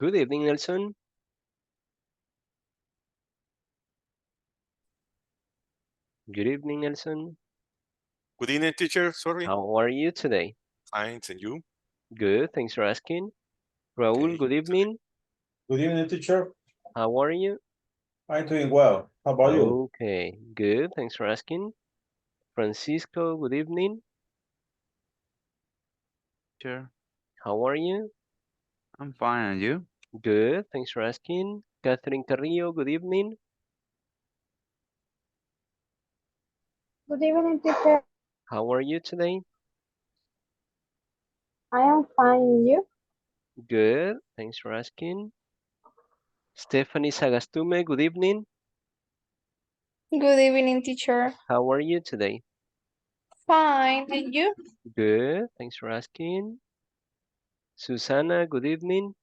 Good evening, Nelson. Good evening, Nelson. Good evening, teacher. Sorry. How are you today? Fine, and you? Good, thanks for asking. Raul, Okay. good evening. Good evening, teacher. How are you? I'm doing well. How about you? Okay, good, thanks for asking. Francisco, good evening. Sure. How are you? I'm fine, and you? Good, thanks for asking. Catherine Carrillo, good evening. Good evening, teacher. How are you today? I am fine. And you? Good, thanks for asking. Stephanie Sagastume, good evening. Good evening, teacher. How are you today? Fine, and you? Good, thanks for asking. Susana, good evening.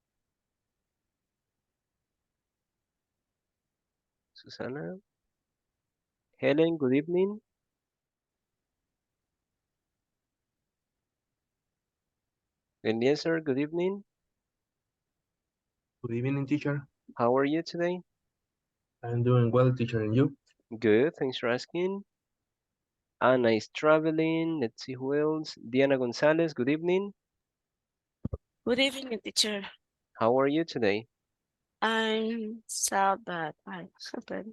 Susana. Helen, good evening. Eliezer, good evening. Good evening, teacher. How are you today? I'm doing well, teacher, and you? Good, thanks for asking. Anna is traveling. Let's see who else. Diana Gonzalez, good evening. Good evening, teacher. How are you today? I'm sad that I but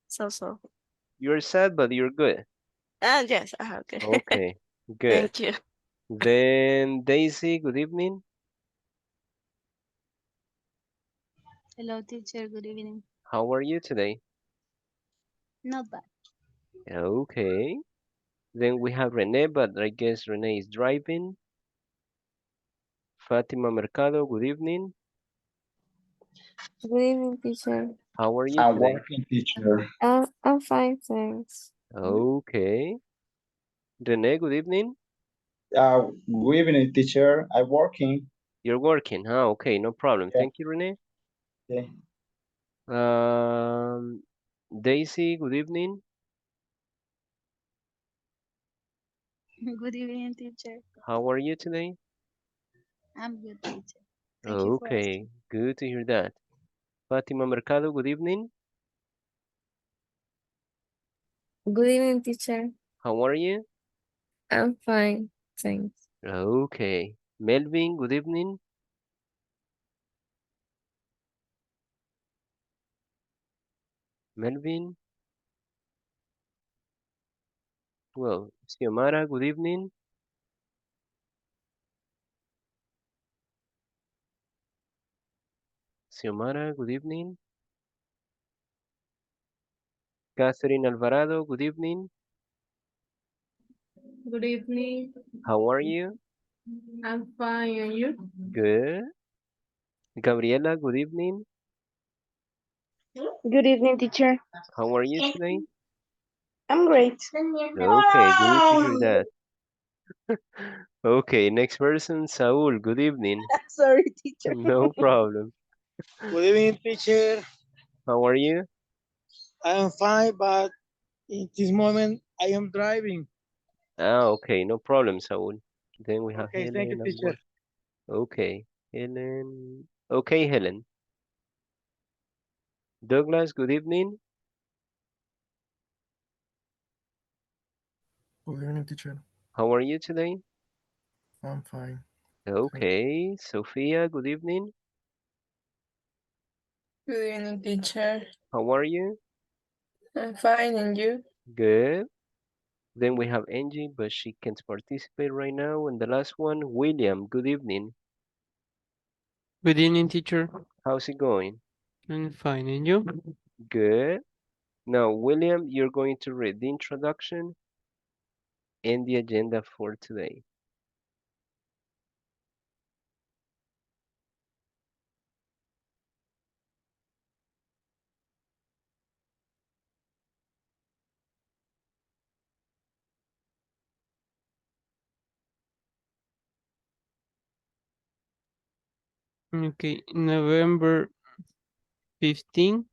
so. You're sad, but you're good. Yes, okay. Okay, good. Thank you. Then Daisy, good evening. Hello, teacher. Good evening. How are you today? Not bad. Okay. Then we have Rene, but I guess Rene is driving. Fatima Mercado, good evening. Good evening, teacher. How are you I'm today? working, teacher. I'm fine, thanks. Okay. Rene, good evening. Good evening, teacher. I'm working. You're working, huh? Okay, no problem. Yeah. Thank you, Rene. Okay. Um, Daisy, good evening. Good evening, teacher. How are you today? I'm good, teacher. Thank you for Okay, asking. good to hear that. Fatima Mercado, good evening. Good evening, teacher. How are you? I'm fine, thanks. Okay. Melvin, good evening. Melvin. Well, Xiomara, good evening. Xiomara, good evening. Catherine Alvarado, good evening. Good evening. How are you? I'm fine, and you? Good. Gabriela, good evening. Good evening, teacher. How are you today? I'm great. Okay, good to hear that. Okay, next person, Saul, good evening. Sorry, teacher. No problem. Good evening, teacher. How are you? I am fine, but in this moment I am driving. Ah, okay, no problem, Saul. Then we have Okay, thank you, Helen as teacher. well. Okay, Helen. Okay, Helen. Douglas, good evening. Good evening, teacher. How are you today? I'm fine. Okay, Sophia, good evening. Good evening, teacher. How are you? I'm fine, and you? Good. Then we have Angie, but she can't participate right now. And the last one, William, good evening. Good evening, teacher. How's it going? I'm fine, and you? Good. Now, William, you're going to read the introduction and the agenda for today. Okay, November 15,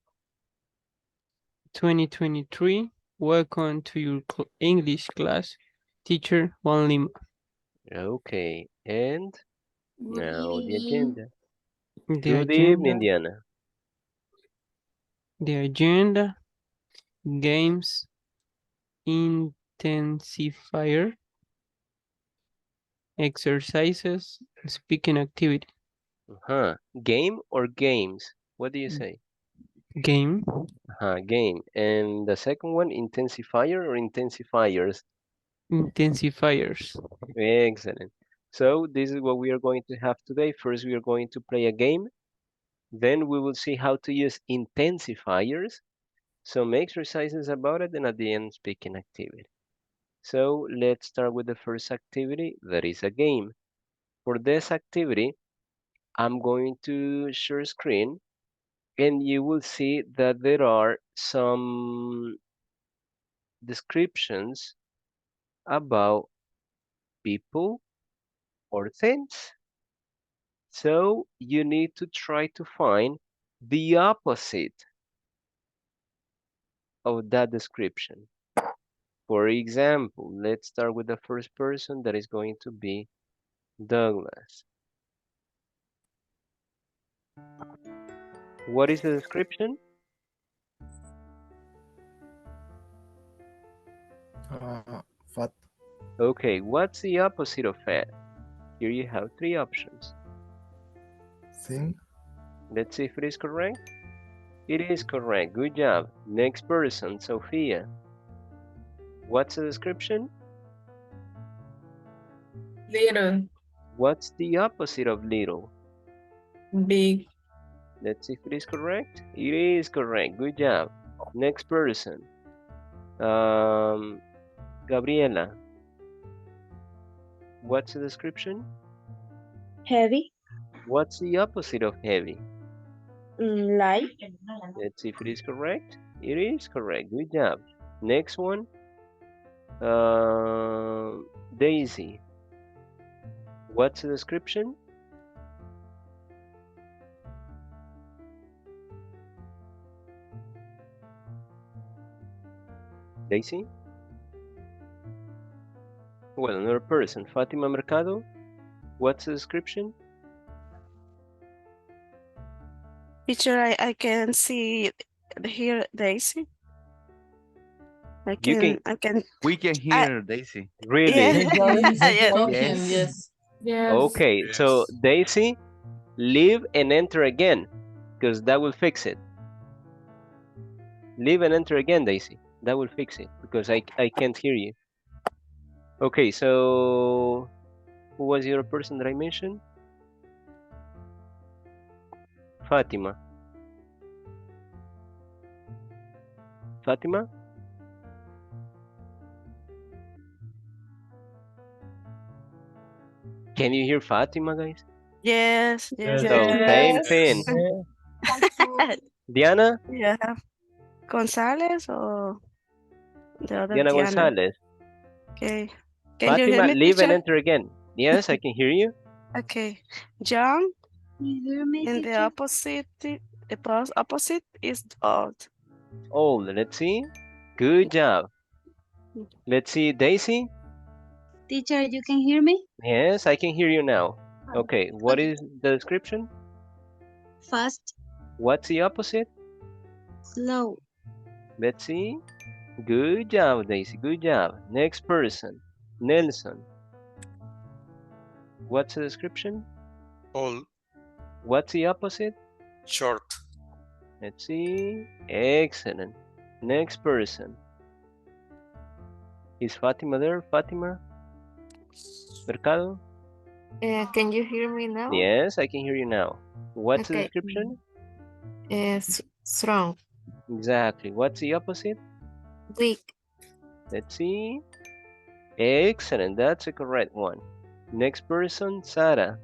2023. Welcome to your English class. Teacher Juan Lima. Okay, and Good now the evening. agenda. Good evening, Diana. The agenda, games, intensifier, exercises, speaking activity. Game or games? What do you say? Game, Game. And the second one, intensifier or intensifiers? intensifiers. Excellent. So this is what we are going to have today. First, we are going to play a game. Then we will see how to use intensifiers, some exercises about it, and at the end, speaking activity. So let's start with the first activity, that is a game. For this activity, I'm going to share screen, and you will see that there are some descriptions about people or things. So you need to try to find the opposite of that description. For example, let's start with the first person, that is going to be Douglas. What is the description? Fat. Okay, what's the opposite of fat? Here you have three options. Thin. Let's see if it is correct. It is correct. Good job. Next person, Sophia. What's the description? Little, What's the opposite of little? big, Let's see if it is correct. It is correct. Good job. Next person. Gabriela. What's the description? Heavy. What's the opposite of heavy? Light. Let's see if it is correct. It is correct. Good job. Next one. Daisy. What's the description? Daisy? Well, another person. Fatima Mercado. What's the description? Teacher, I can see here Daisy. You can We can I, hear Daisy. really? yeah. talking, Yes. yes. Okay, so Daisy, leave and enter again, because that will fix it. Leave and enter again, Daisy. That will fix it, because I can't hear you. Okay, so who was the other person that I mentioned? Fatima. Fatima? Can you hear Fatima, guys? Yes, Yes. So same thing. Diana? Yeah. Gonzalez or the other Diana Diana? Gonzalez. Okay. Can you hear Fatima, me, leave and teacher? enter again. Yes, I can hear you. Okay. John, You hear me, and the opposite is old. Oh, let's see. Good job. Let's see, Daisy. Teacher, you can hear me? Yes, I can hear you now. Okay, what Okay. is the description? Fast, What's the opposite? slow. Let's see. Good job, Daisy. Good job. Next person, Nelson. What's the description? Tall, What's the opposite? short, Let's see. Excellent. Next person. Is Fatima there? Fatima? Mercado? Can you hear me now? Yes, I can hear you now. What's the Okay. description? Strong, Exactly. What's the opposite? weak, Let's see. Excellent. That's a correct one. Next person, Sarah.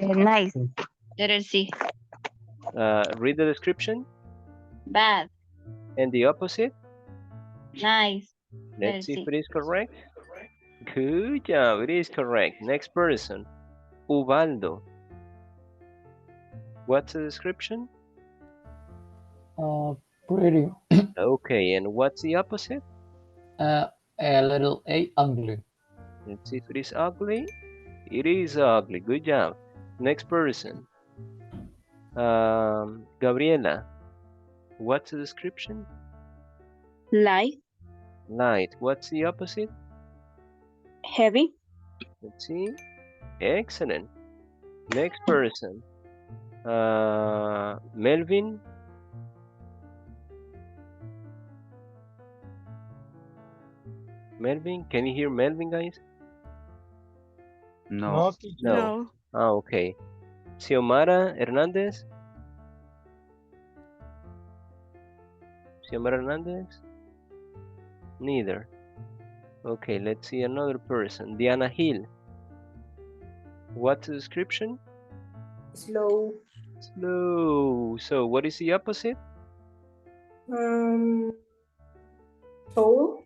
Nice. Letter C. Read the description. Bad. And the opposite? Nice. Let's see if C. it is correct. Good job. It is correct. Next person, Ubaldo. What's the description? Pretty. Okay, and what's the opposite? A little ugly. Let's see if it is ugly. It is ugly. Good job. Next person. Gabriela. What's the description? Light. Light. What's the opposite? Heavy. Let's see. Excellent. Next person. Melvin. Melvin, can you hear Melvin, guys? No. No, teacher. No. Ah, okay. Xiomara Hernandez. Xiomara Hernandez. Neither. Okay, let's see another person. Diana Hill. What's the description? Slow. Slow. So what is the opposite? Tall.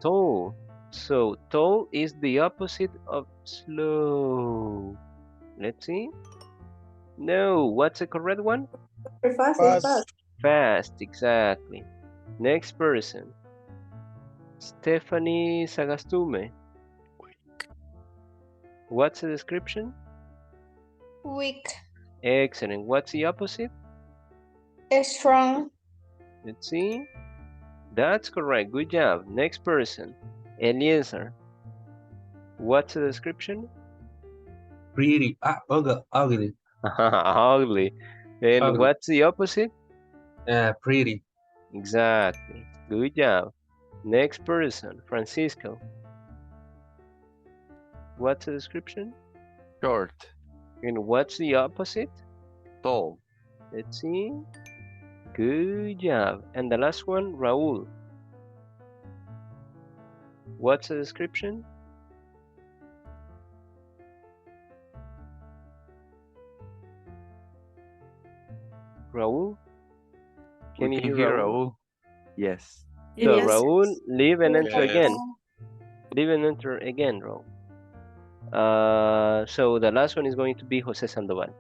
Tall. So tall is the opposite of slow. Let's see. No, what's the correct one? Fast. Fast. Fast, exactly. Next person. Stephanie Sagastume. What's the description? Weak. Excellent. What's the opposite? Strong. Let's see. That's correct. Good job. Next person. Eliezer. What's the description? Pretty. Ugly. Ugly. And Ugly. what's the opposite? Pretty. Exactly. Good job. Next person. Francisco. What's the description? Short. And what's the opposite? Tall. Let's see. Good job. And the last one, Raul. What's the description? Raul? Can We you can hear hear Raul? Raul. Yes. So Yes. Raul, leave and enter Yes. again. Leave and enter again, Raul. So the last one is going to be Jose Sandoval.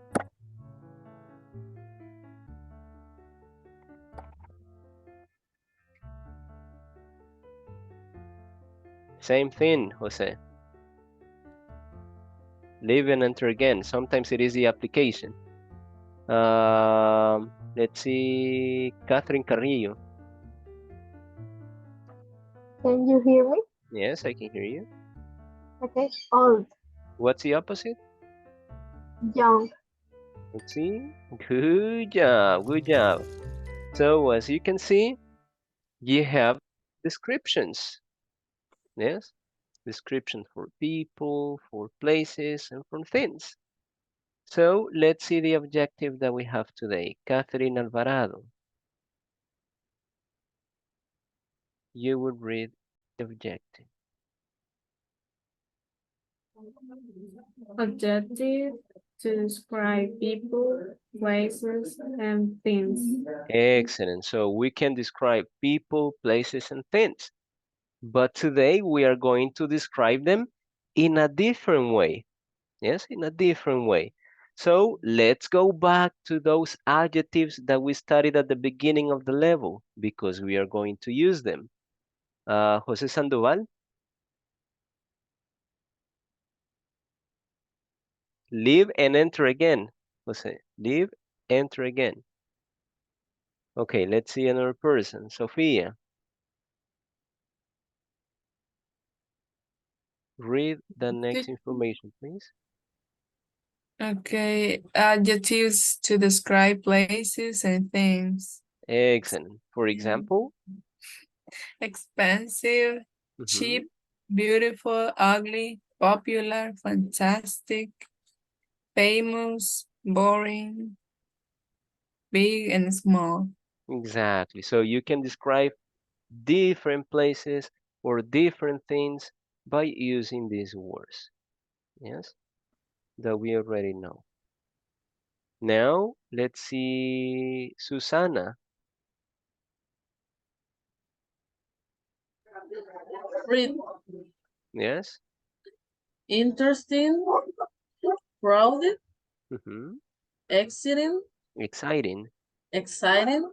Same thing, Jose. Leave and enter again. Sometimes it is the application. Let's see, Catherine Carrillo. Can you hear me? Yes, I can hear you. Okay. Old. What's the opposite? Young. Let's see. Good job, good job. So as you can see, you have descriptions. Yes, descriptions for people, for places, and for things. So let's see the objective that we have today. Catherine Alvarado. You would read the objective. Objective to describe people, places, and things. Excellent. So we can describe people, places, and things. But today we are going to describe them in a different way. Yes, in a different way. So let's go back to those adjectives that we studied at the beginning of the level because we are going to use them. Jose Sandoval, leave and enter again. Jose, leave, enter again. Okay, let's see another person. Sofia, read the next information, please. Okay, adjectives to describe places and things. Excellent. For example, Expensive, cheap, beautiful, ugly, popular, fantastic, famous, boring, big and small. exactly. So you can describe different places or different things by using these words. Yes, that we already know. Now, let's see Susana. Read. Yes? Interesting, crowded, Mm-hmm. excellent, Exciting. exciting,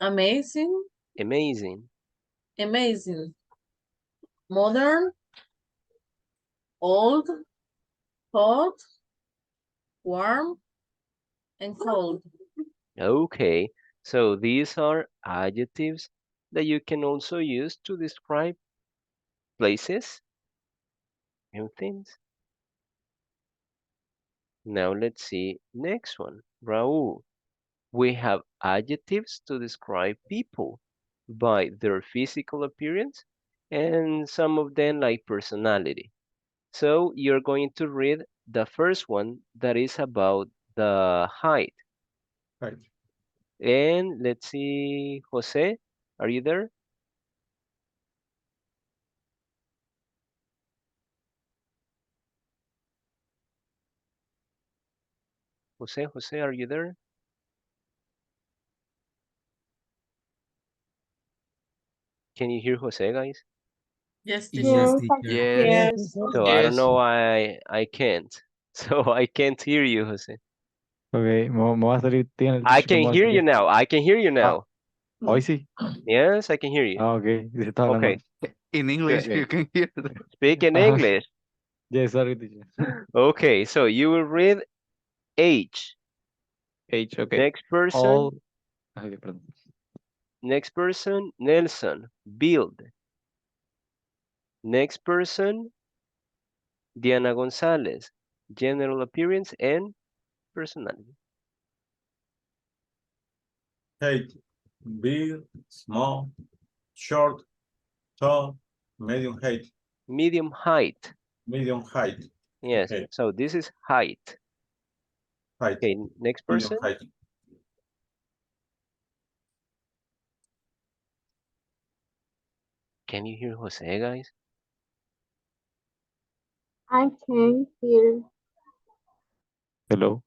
amazing, Amazing. amazing, modern, Old, hot, warm, and cold. Okay, so these are adjectives that you can also use to describe places and things. Now let's see next one. Raul, we have adjectives to describe people by their physical appearance and some of them like personality. So you're going to read the first one that is about the height. Right. And let's see, Jose, are you there? Jose, are you there? Can you hear Jose, guys? Yes, Yes, teacher. I can Yes. Yes, hear. So I don't know why I can't. So I can't hear you, Jose. Ok, me va a salir, tiene el I dicho que me can va a hear you salir. now. I can hear you Ah, now. hoy sí. Yes, I can hear you. Ah, ok, se está hablando. Okay, In English, good. you can hear. Speak in Ajá. English. Yes, sorry, teacher. Okay, so you will read age. H, ok. Next person, All. Okay, perdón. next person, Nelson. Build. Next person, Diana Gonzalez. General appearance and personality. Height, big, small, short, tall, medium height, Medium height. medium height. Yes, Okay. so this is height. Height, Okay, next medium person. height. Can you hear Jose, guys? I can hear. Hello.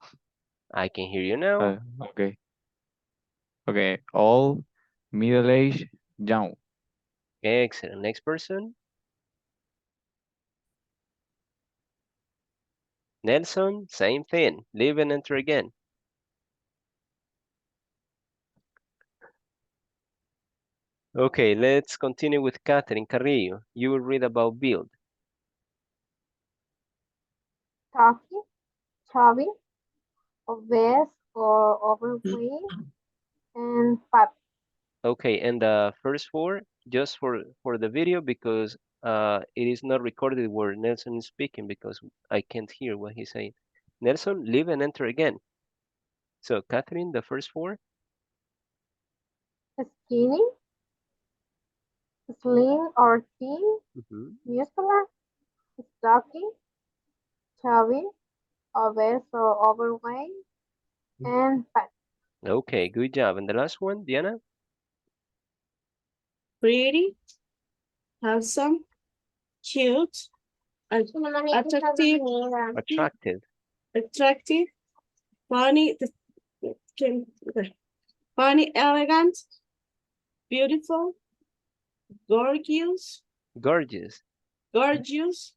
I can hear you now. Okay. Okay, all, middle age, young. Excellent. Next person. Nelson, same thing. Leave and enter again. Okay, let's continue with Catherine Carrillo. You will read about build. Talking, chubby, obese or overweight, and fat. Okay, and the first four, just for the video, because it is not recorded where Nelson is speaking because I can't hear what he's saying. Nelson, leave and enter again. So Catherine, the first four. Skinny, slim or thin, muscular, stocky, chubby, obese or overweight, and fat. Okay, good job. And the last one, Diana? Pretty, handsome, cute, attractive, Attractive. attractive, funny, funny, elegant, beautiful, gorgeous, Gorgeous. gorgeous,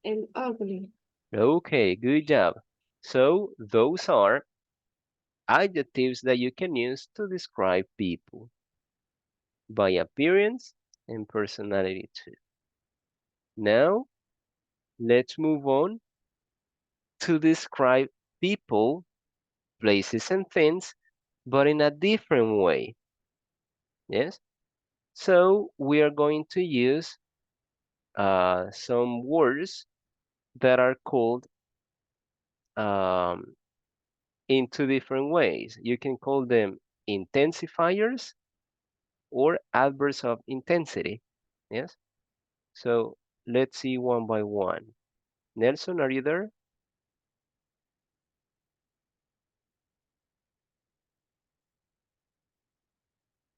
and ugly. Okay, good job. So those are adjectives that you can use to describe people by appearance and personality too. Now, let's move on to describe people, places, and things, but in a different way. Yes? So we are going to use some words that are called um, in two different ways. You can call them intensifiers or adverbs of intensity. Yes? So let's see one by one. Nelson, are you there?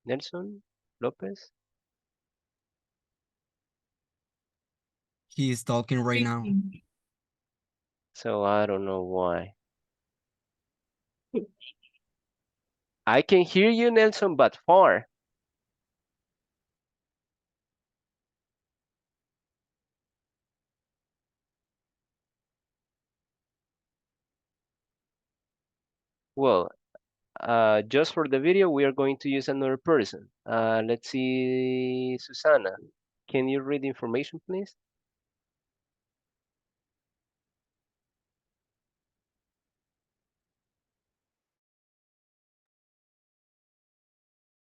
Nelson Lopez? He is talking right now. So I don't know why. I can hear you, Nelson, but far. Well, just for the video, we are going to use another person. Let's see, Susana. Can you read the information, please?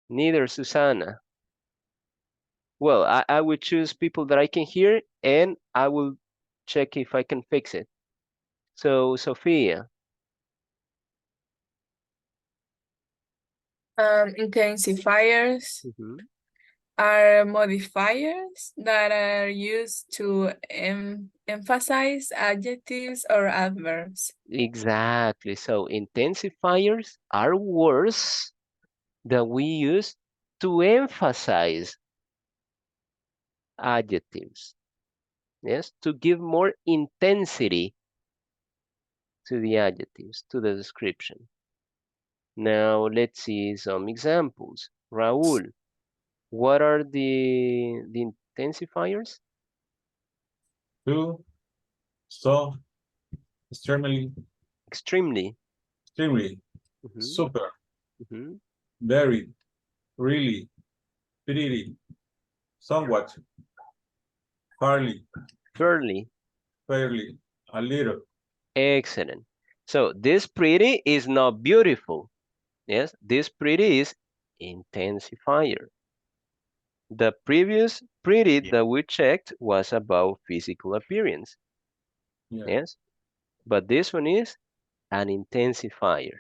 Neither Susana. Well, I will choose people that I can hear and I will check if I can fix it. So, Sophia. Intensifiers are modifiers that are used to emphasize adjectives or adverbs. Exactly. So intensifiers are words that we use to emphasize adjectives. Yes, to give more intensity to the adjectives, to the description. Now let's see some examples. Raúl, what are the intensifiers? To, so, extremely, Extremely. super, very, really, pretty, somewhat, fairly, fairly, a little. Excellent. So this pretty is not beautiful. Yes, this pretty is intensifier. The previous pretty that we checked was about physical appearance. Yes, but this one is an intensifier.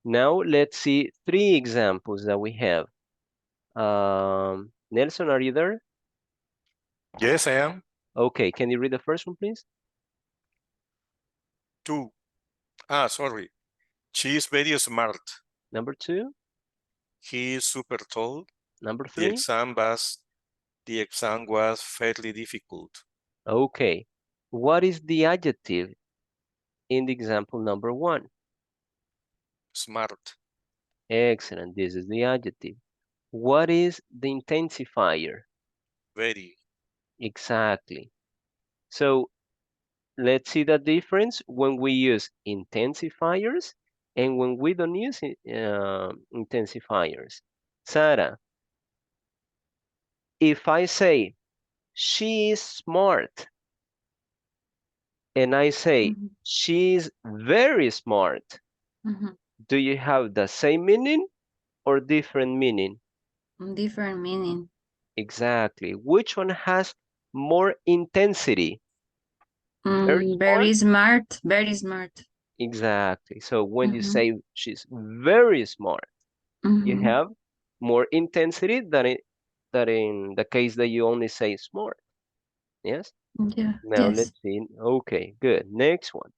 Now let's see 3 examples that we have. Nelson, are you there? Yes, I am. Okay, can you read the first one, please? 2. Sorry. She is very smart. Number 2. He is super tall. Number The 3. exam was fairly difficult. Okay. What is the adjective in the example number 1? Smart. Excellent. This is the adjective. What is the intensifier? Very. Exactly. So let's see the difference when we use intensifiers and when we don't use intensifiers. Sarah, if I say she is smart and I say she's very smart, do you have the same meaning or different meaning? Different meaning. Exactly. Which one has more intensity? Very smart, very smart. Exactly. So when you say she's very smart, you have more intensity than in the case that you only say smart. Yes? Yeah. Now Yes. let's see. Okay, good. Next one.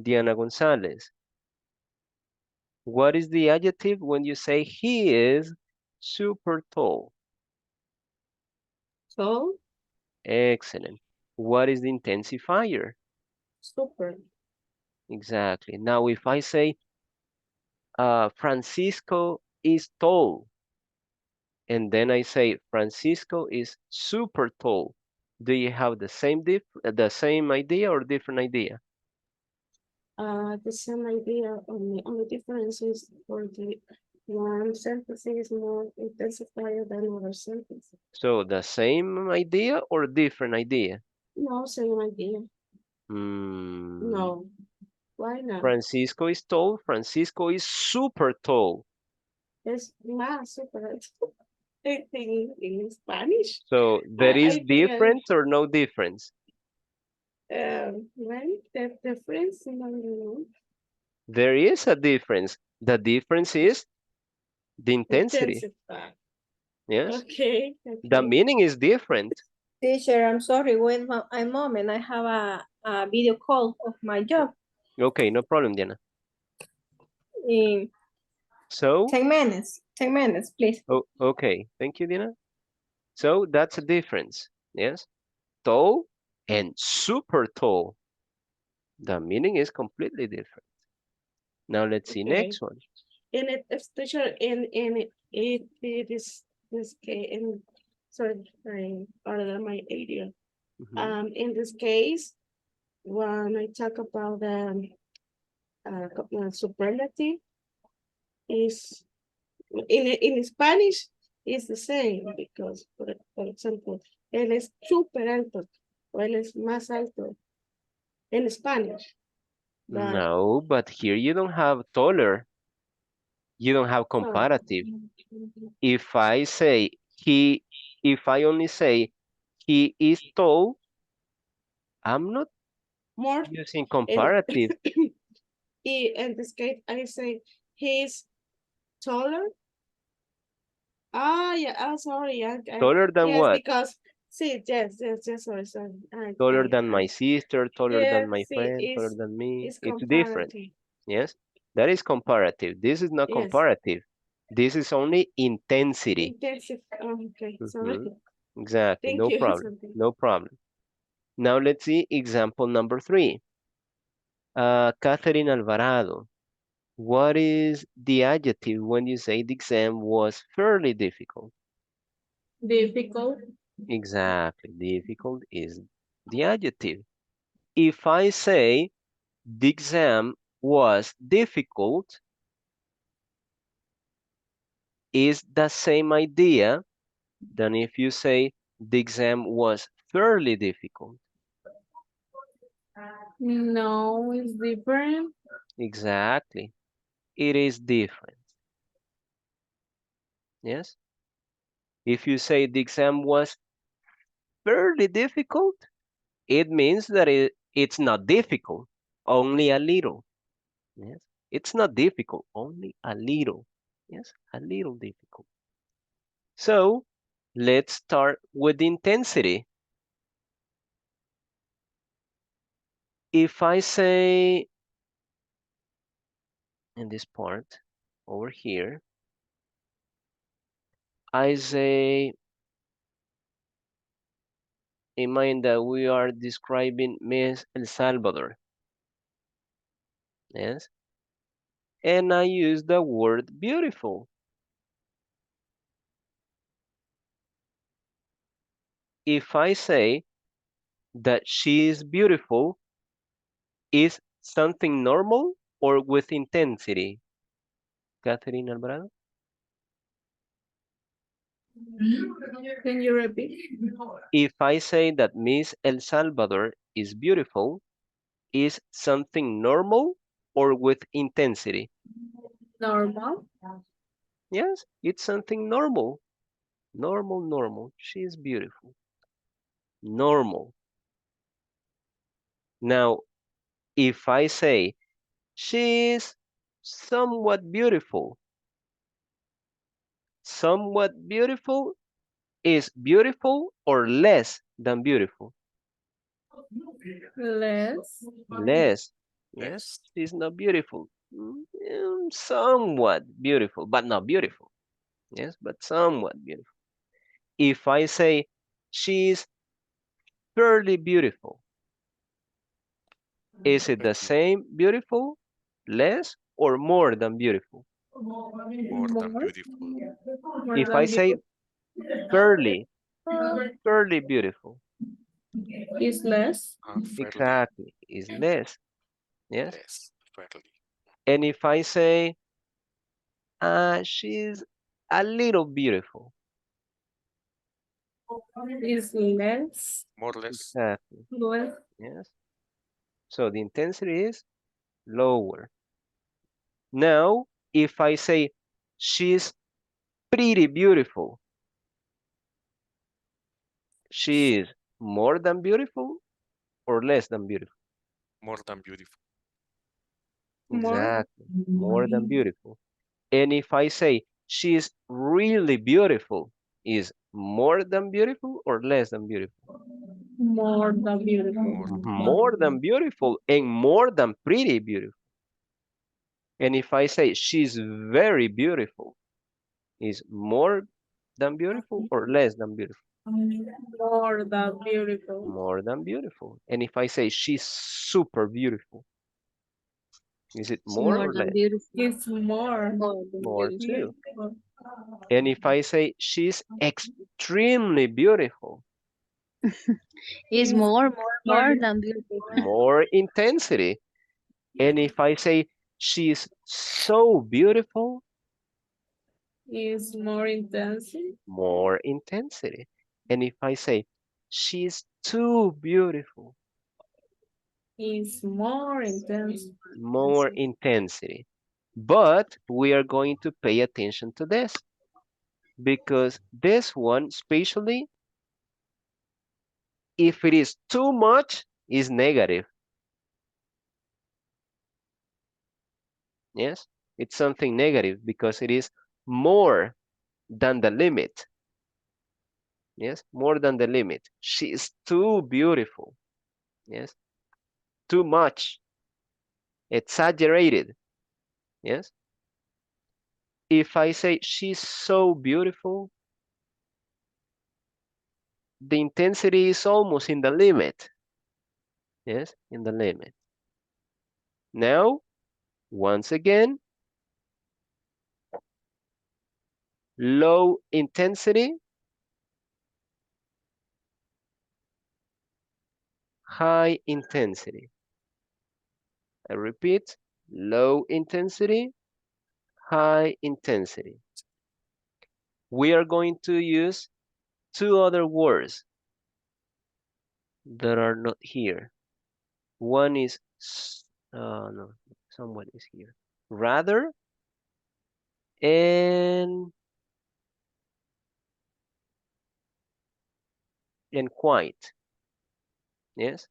Diana Gonzalez. What is the adjective when you say he is super tall? Tall. Excellent. What is the intensifier? Super. Exactly. Now if I say Francisco is tall, and then I say Francisco is super tall, do you have the same idea or different idea? The same idea. Only difference is for the one sentence is more intensifier than other sentence. So the same idea or different idea? No, same idea. No. Why not? Francisco is tall. Francisco is super tall. Es más super. In Spanish. So there is difference or no difference? Well, the difference, no. There is a difference. The difference is the intensity. Yes. Okay. The meaning is different. Teacher, I'm sorry, wait a moment. I have a video call of my job. Okay, no problem, Diana. So 10 minutes, please. Oh, okay, thank you, Dina. So that's a difference. Yes, tall and super tall. The meaning is completely different. Now let's see next one. In it, teacher, in it is this case. In sorry, other my area. In this case, when I talk about the superlative, is in Spanish is the same because, for example, él es súper alto o él es más alto en Spanish. No, but here you don't have taller. You don't have comparative. If I say if I only say he is tall, I'm not more using in, comparative. in this case, I say he's taller. Ah, yeah. Oh, sorry. Taller than yes, what? because see, yes. Sorry. Taller than my sister, taller than Yes, my see, friend, taller than me. is It's different. comparative. Yes, that is comparative. This is not Yes. comparative. This is only intensity. Intensive. Oh, okay, sorry. Exactly. Thank No you. problem. No problem. Now let's see example number 3. Catherine Alvarado. What is the adjective when you say the exam was fairly difficult? Difficult. Exactly. Difficult is the adjective. If I say the exam was difficult, is the same idea than if you say the exam was fairly difficult. No, it's different. Exactly. It is different. Yes? If you say the exam was fairly difficult, it means that it's not difficult, only a little. Yes? It's not difficult, only a little. Yes? A little difficult. So, let's start with intensity. If I say in this part over here, I say, imagine that we are describing Miss El Salvador. Yes? And I use the word beautiful. If I say that she is beautiful, is something normal or with intensity? Catherine Alvarado? Can you repeat? If I say that Miss El Salvador is beautiful, is something normal or with intensity? Normal. Yes, it's something normal. Normal. She is beautiful. Normal. Now, if I say she is somewhat beautiful is beautiful or less than beautiful? Less. Less. Yes, Yes. she's not beautiful. Somewhat beautiful, but not beautiful. Yes, but somewhat beautiful. If I say she's fairly beautiful, is it the same beautiful, less, or more than beautiful? More than beautiful. More If I than say fairly beautiful, is less. Fairly exactly, is less. Yes. less. Fairly. And if I say she's a little beautiful, Is less. More or less. exactly. Less. Yes. So the intensity is lower. Now, if I say she's pretty beautiful, she is more than beautiful or less than beautiful? More than beautiful. More. Exactly, more than beautiful. And if I say she's really beautiful, is more than beautiful or less than beautiful? More than beautiful. More than beautiful and more than pretty beautiful. And if I say she's very beautiful, is more than beautiful or less than beautiful? More than beautiful. More than beautiful. And if I say she's super beautiful, is it It's more more or than less? beautiful. It's more. More than More beautiful. too. And if I say she's extremely beautiful, It's more than beautiful. more intensity. And if I say she's so beautiful, Is more intense. more intensity. And if I say she's too beautiful, Is more intense. More intensity. But we are going to pay attention to this because this one, especially if it is too much, is negative. Yes, it's something negative because it is more than the limit. Yes, more than the limit. She is too beautiful. Yes, too much. Exaggerated. Yes. If I say she's so beautiful, the intensity is almost in the limit. Yes, in the limit. Now, once again, low intensity, high intensity. I repeat, low intensity, high intensity. We are going to use two other words that are not here. One is, no, someone is here. Rather and quite. Yes,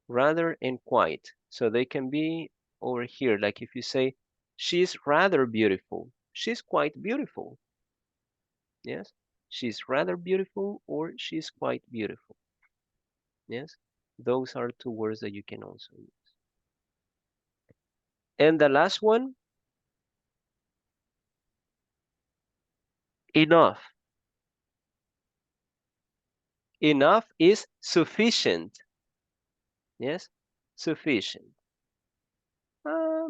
rather and quite. So they can be over here. Like if you say, she's rather beautiful. She's quite beautiful. Yes, she's rather beautiful or she's quite beautiful. Yes, those are two words that you can also use. And the last one, enough. Enough is sufficient. Yes, sufficient.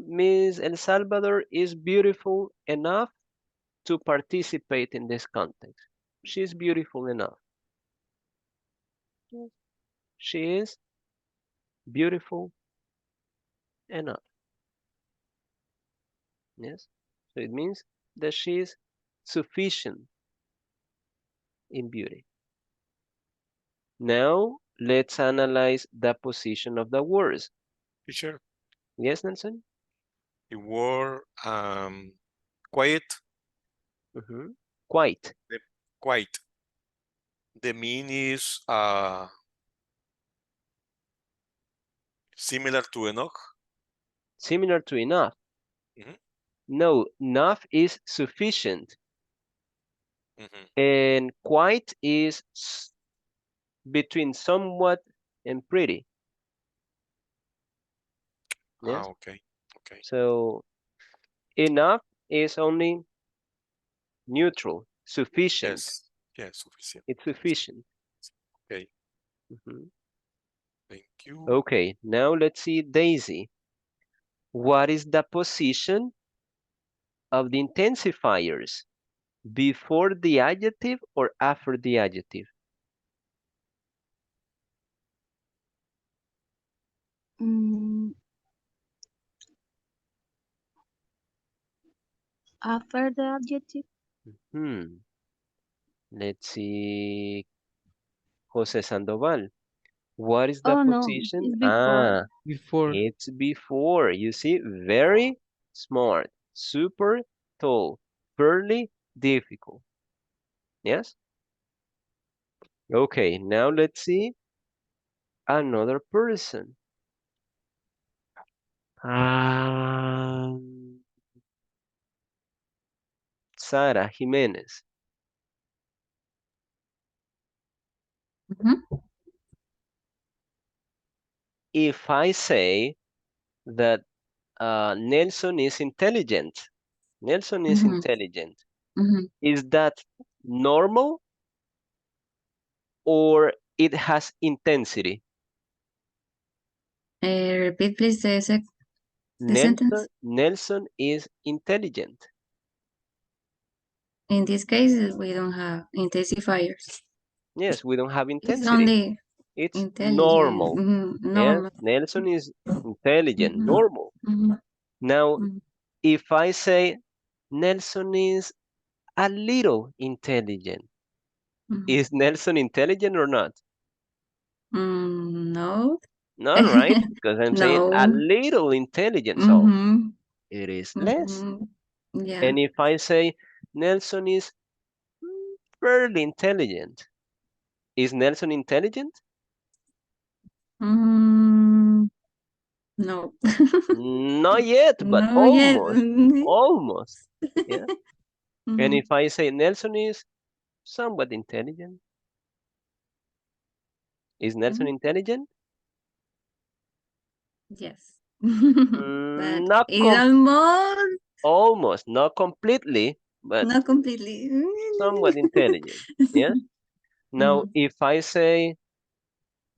Miss El Salvador is beautiful enough to participate in this context. She's beautiful enough. Yes. She is beautiful enough. Yes. So it means that she is sufficient in beauty. Now let's analyze the position of the words. Teacher, Yes, Nelson? the word quiet. Quite. Quiet. The mean is similar to enough. Similar to enough. No, enough is sufficient. And quite is between somewhat and pretty. Yes. Okay. Okay. So enough is only neutral, sufficient. Yes. Yes, sufficient. It's sufficient. Okay. Thank you. Okay, now let's see Daisy. What is the position of the intensifiers? Before the adjective or after the adjective? After the adjective. Let's see, Jose Sandoval. What is the Oh no, position? it's before. Before. It's before. You see, very smart, super tall, fairly difficult. Yes? Okay, now let's see another person. Sara Jimenez. If I say that Nelson is intelligent, Nelson is intelligent, is that normal or it has intensity? Repeat please the sentence. Nelson is intelligent. In this case, we don't have intensifiers. Yes, we don't have It's intensity. only It's intelligent. normal. Normal. Yes, Nelson is intelligent, normal. Now, if I say Nelson is a little intelligent, is Nelson intelligent or not? No. Not right, because I'm saying a No. little intelligent, so it is less. Yeah. And if I say Nelson is fairly intelligent, is Nelson intelligent? No. Not yet, but No, yes. almost, almost. Yeah. And if I say Nelson is somewhat intelligent, is Nelson intelligent? Yes. But Not it's almost, not completely, but not completely. somewhat intelligent. Yes. Now, if I say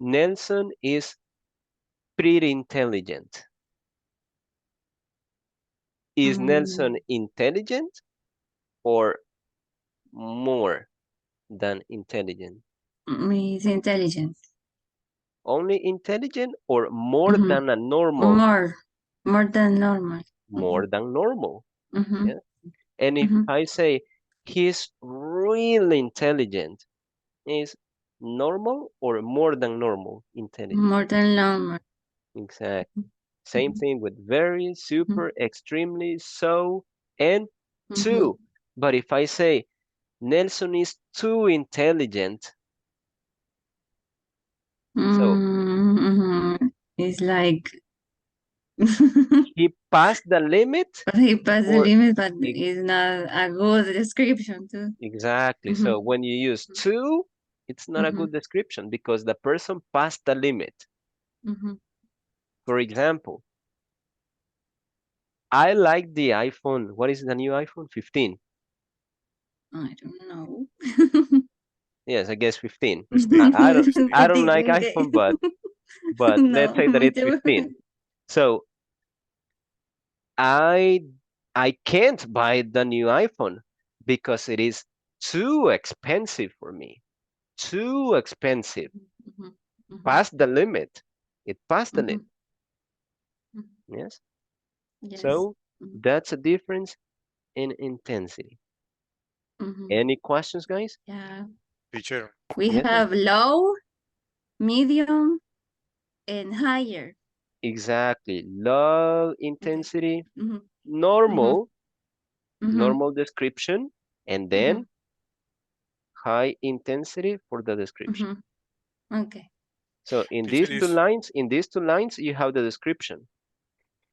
Nelson is pretty intelligent, is Nelson intelligent or more than intelligent? He's intelligent. Only intelligent or more than a normal? More than normal. More than normal. Yeah. And if I say he's really intelligent, is normal or more than normal intelligence? More than normal. Exactly. Same thing with very, super, extremely, so, and too. But if I say Nelson is too intelligent, so it's like he passed the limit. he passed the or limit, but it's not a good description too. Exactly. So when you use too, it's not a good description because the person passed the limit. For example, I like the iPhone. What is the new iPhone? 15. I don't know. Yes, I guess 15. I don't like iPhone, but let's No, say that me it's too. 15. So I can't buy the new iPhone because it is too expensive for me. Too expensive. Past the limit. It passed the limit. Yes. So that's a difference in intensity. Any questions, guys? Yeah. Teacher. We Yes, have low, medium, and higher. exactly. Low intensity, normal, normal description, and then high intensity for the description. Okay. So in Teacher these two is lines, you have the description.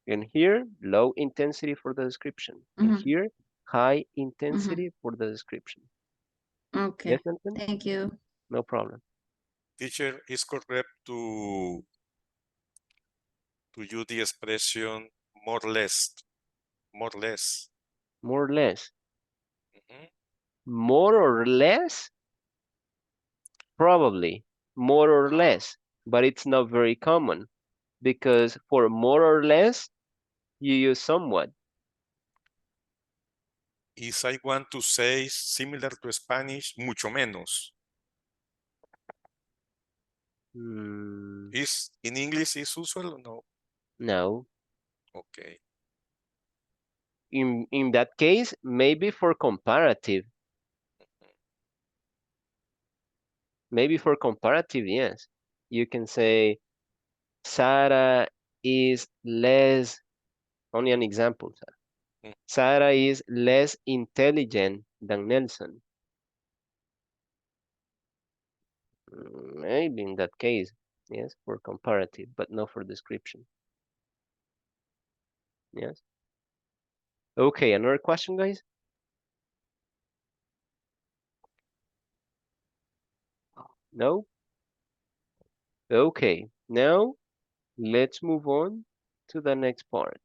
And here, low intensity for the description. And here, high intensity for the description. Okay. Yes, Nelson? Thank you. No problem. teacher is correct to use the expression more or less. More or less. More or less. More or less? Probably. More or less. But it's not very common. Because for more or less, you use somewhat. If I want to say similar to Spanish, mucho menos. Is in English is usual or no? No. Okay. In that case, maybe for comparative. Maybe for comparative, yes. You can say Sarah is less, only an example, Sarah. Sarah is less intelligent than Nelson. Maybe in that case, yes, for comparative, but not for description. Yes. Okay, another question, guys? No? Okay, now let's move on to the next part.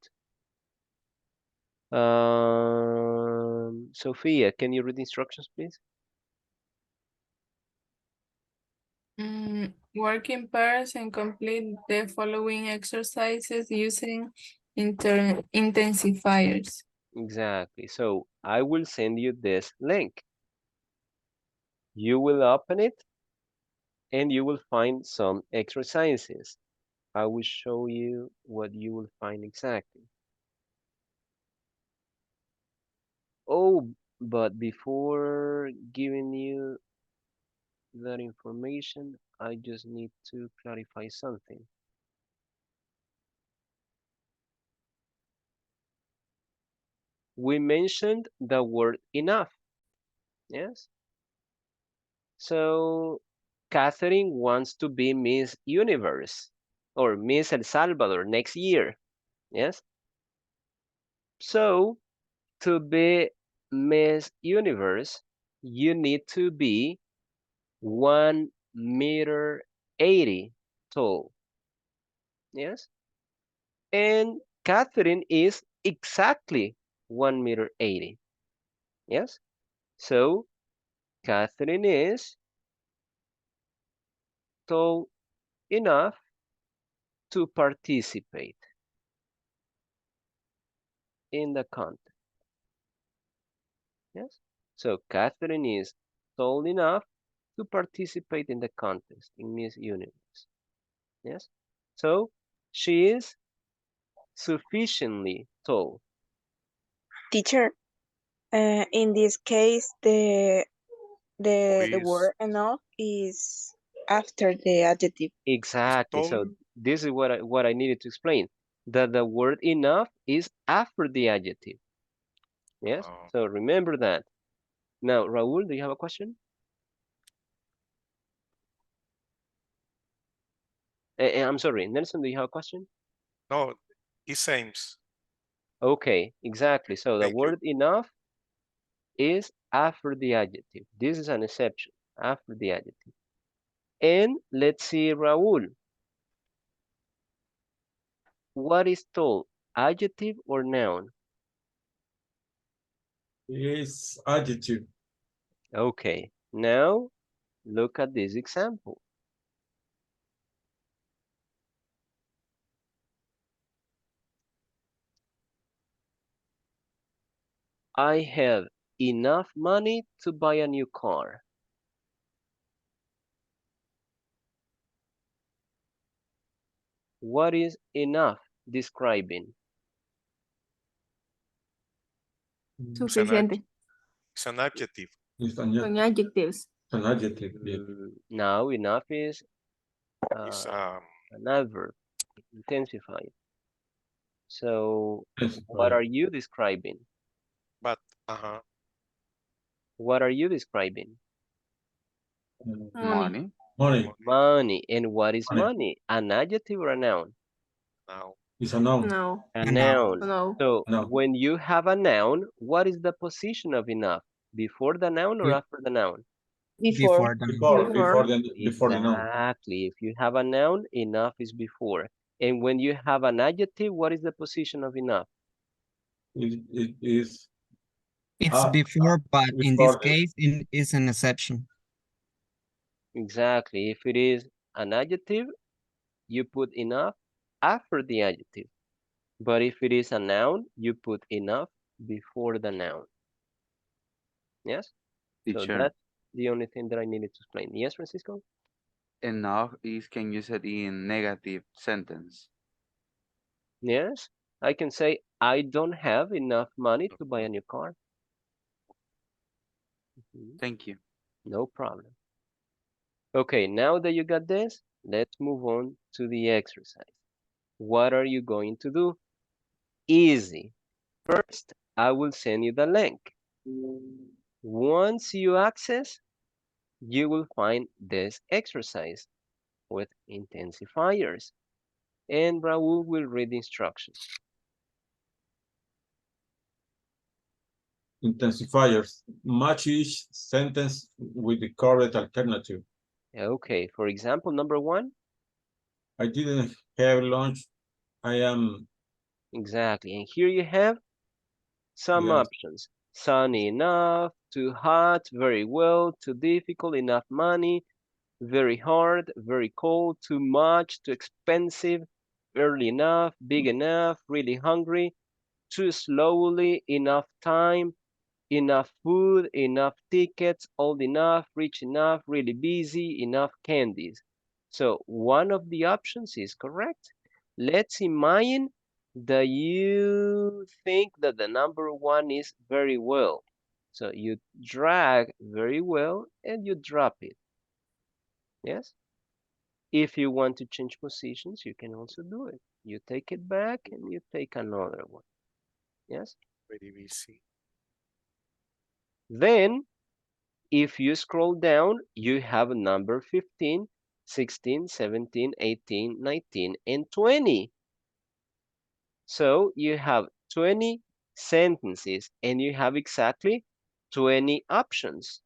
Sophia, can you read the instructions, please? Work in pairs and complete the following exercises using intensifiers. Exactly. So I will send you this link. You will open it and you will find some exercises. I will show you what you will find exactly. Oh, but before giving you that information, I just need to clarify something. we mentioned the word enough. Yes. So Catherine wants to be Miss Universe or Miss El Salvador next year. Yes. So to be Miss Universe, you need to be 1 meter 80 tall. Yes. And Catherine is exactly 1 meter 80. Yes. So Catherine is tall enough to participate in the contest. Yes. So Catherine is tall enough to participate in the contest in Miss Universe. Yes. So she is sufficiently tall. Teacher, in this case, the word enough is after the adjective. Exactly. So this is what I needed to explain. That the word enough is after the adjective. Yes. So remember that. Now, Raul, do you have a question? I'm sorry, Nelson, do you have a question? No, it seems. Okay, exactly. So the Thank you. word enough is after the adjective. This is an exception, after the adjective. And let's see, Raul. What is tall, adjective or noun? It's adjective. Okay, now look at this example. I have enough money to buy a new car. What is enough describing? Suficiente. It's an adjective. It's Son adjectives. an adjective. Yeah. Now enough is It's an adverb, intensified. So Yes, what right. are you describing? but What are you describing? Money. Money. Money. And what is Money. money? An adjective or a noun? now. It's a noun. No. A A noun. No. So No. when you have a noun, what is the position of enough? Before the noun or Be- after the noun? Before the Before the noun. Exactly. If you have a noun, enough is before. And when you have an adjective, what is the position of enough? It is It's before, but in this before the case, it is an exception. Exactly. If it is an adjective, you put enough after the adjective. But if it is a noun, you put enough before the noun. Yes? So Teacher. that's the only thing that I needed to explain. Yes, Francisco? Enough is can use it in negative sentence. Yes? I can say, I don't have enough money to buy a new car. Thank you. No problem. Okay, now that you got this, let's move on to the exercise. What are you going to do? Easy. First, I will send you the link. Once you access, you will find this exercise with intensifiers, and Raul will read the instructions. intensifiers. Match each sentence with the correct alternative. Okay, for example, number 1. I didn't have lunch. I am. Exactly, and here you have some options. Sunny enough, too hot, very well, too difficult, enough money, very hard, very cold, too much, too expensive, early enough, big enough, really hungry, too slowly, enough time, enough food, enough tickets, old enough, rich enough, really busy, enough candies. So one of the options is correct. Let's imagine that you think that the number 1 is very well. So you drag very well and you drop it. Yes? If you want to change positions, you can also do it. You take it back and you take another one. Yes? Very busy. Then, if you scroll down, you have number 15, 16, 17, 18, 19, and 20. So you have 20 sentences and you have exactly 20 options.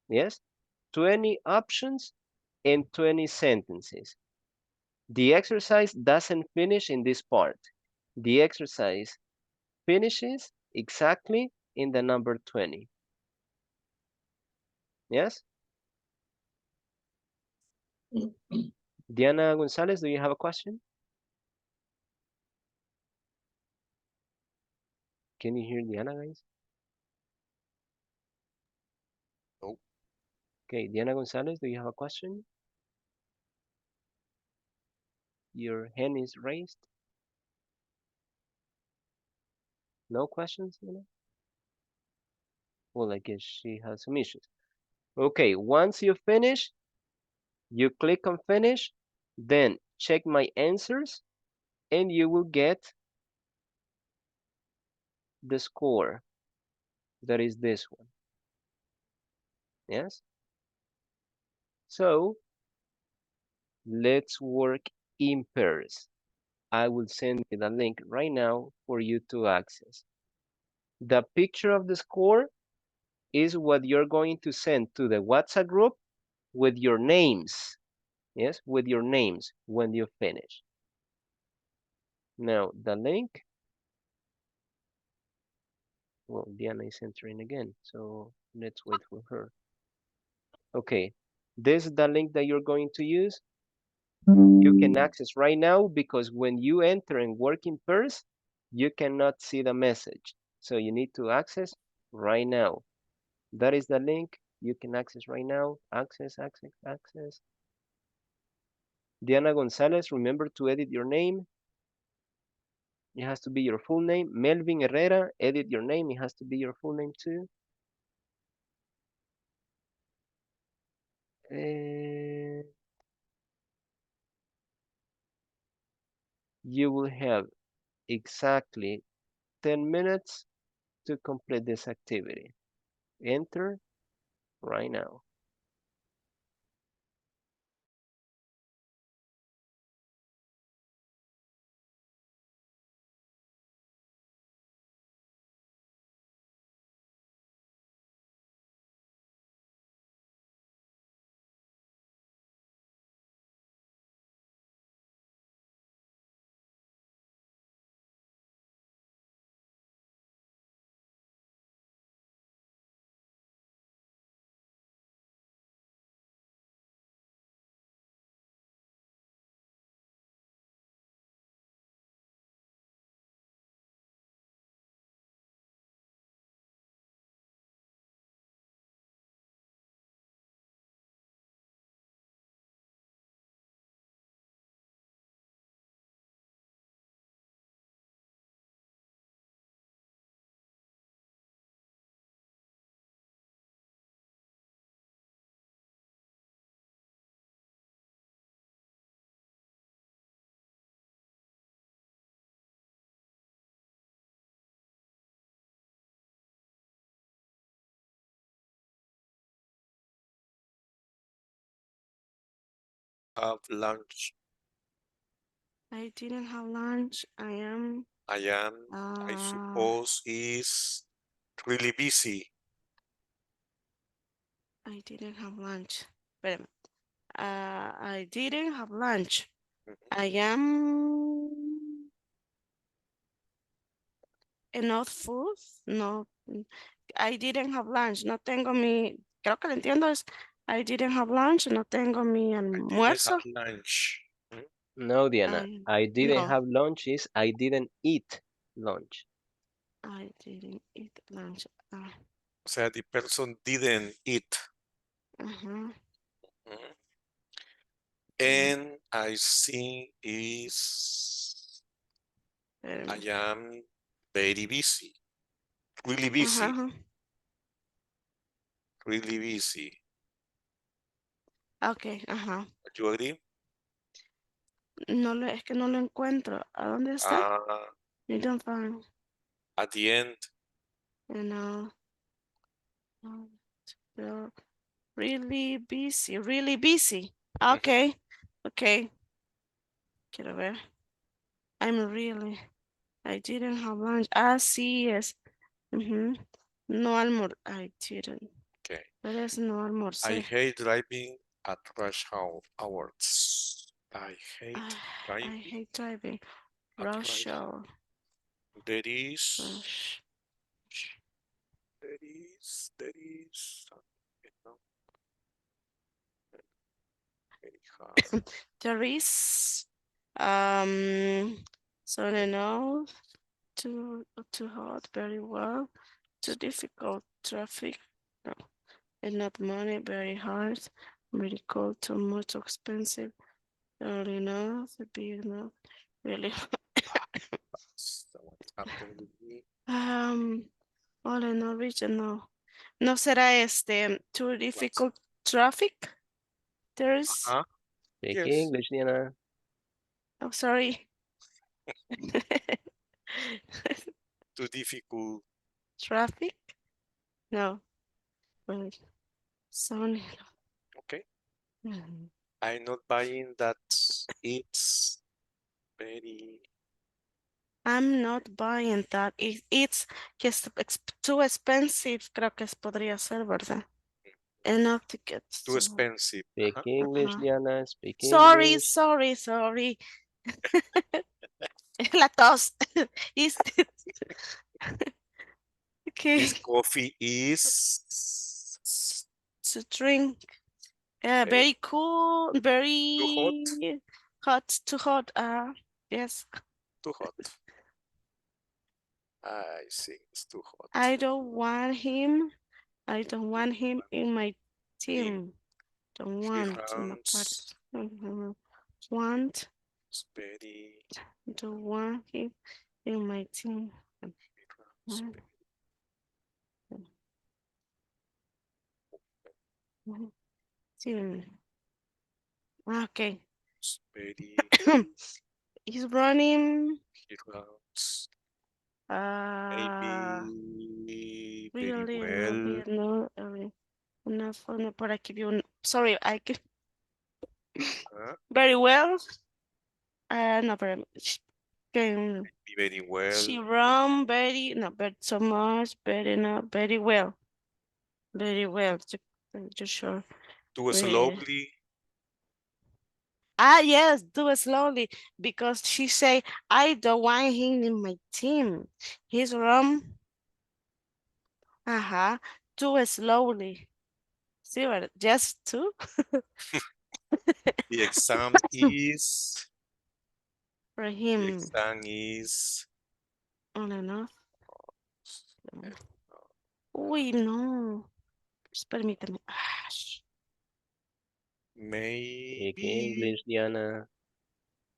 Yes, 20 options and 20 sentences. The exercise doesn't finish in this part. The exercise finishes exactly in the number 20. Yes? Diana Gonzalez, do you have a question? Can you hear Diana, guys? No. Okay, Diana Gonzalez, do you have a question? Your hand is raised. No questions, Diana? Well, I guess she has some issues. Okay, once you finish, you click on finish, then check my answers, and you will get the score. That is this one. Yes? So, let's work in pairs. I will send you the link right now for you to access. The picture of the score is what you're going to send to the WhatsApp group with your names. Yes, with your names when you finish. Now, the link, well, Diana is entering again, so let's wait for her. Okay, this is the link that you're going to use. You can access right now because when you enter and work in pairs, you cannot see the message. So you need to access right now. That is the link you can access right now. Access, access, access. Diana Gonzalez, remember to edit your name. It has to be your full name. Melvin Herrera, edit your name. It has to be your full name too. You will have exactly 10 minutes to complete this activity. Enter right now. Have lunch. I didn't have lunch. I am. I suppose, is really busy. I didn't have lunch. Wait a minute. I didn't have lunch. I am enough food. No, I didn't have lunch. No tengo mi. Creo que lo entiendo es. I didn't have lunch. No tengo mi Didn't almuerzo. have lunch. No, Diana, I didn't no. have lunch is I didn't eat lunch. I didn't eat lunch. O sea, the person didn't eat. And I think is I am very busy. Really busy. Really busy. Okay, Do you agree? No es que no lo encuentro. ¿A dónde está? You don't find. At the end. You know, feel really busy, really busy. Okay, okay. Quiero ver. I didn't have lunch. Ah, sí, yes. No I didn't. Okay. Pero es no I almorcé. hate driving at rush hours. I hate driving at Rush hour. There is, Rush. no, very hard. There is so no too hot, very well, too difficult, traffic, no, enough money, very hard, very cold, too much expensive, early enough, big enough, really So what happened with me? all in all regional. ¿No será too difficult traffic? There's Speak Yes. English, Diana. oh sorry. Too difficult. Traffic? No. Well, Sony. Okay. I'm not buying that. It's very. I'm not buying that. It's just too expensive. Creo que podría ser, ¿verdad? Enough tickets. Too expensive. Speak English, Ajá. Diana. Speak Sorry, English. sorry. La tos. Is okay. This coffee is To drink. Very cool. Very too hot. hot. Too hot. Yes. Too hot. I see. It's too hot. I don't want him. I don't want him in my team. Don't He want in my runs. party. Want. It's very. Don't want him in my team. Team. Okay. It's very. He's running. He runs. Uh, Maybe very really, well. no, enough. No, but I give you. Sorry, I give very well. Not very much. Can Very well. she run very not but so much, very not very well. Very well. Just sure. Too slowly. Ah, yes, do it slowly because she say, I don't want him in my team. He's wrong. Do it slowly. See what? Just two? The exam is. For The him. exam is. On enough. Uy, no. Pues permítame. Speak Maybe English, Diana.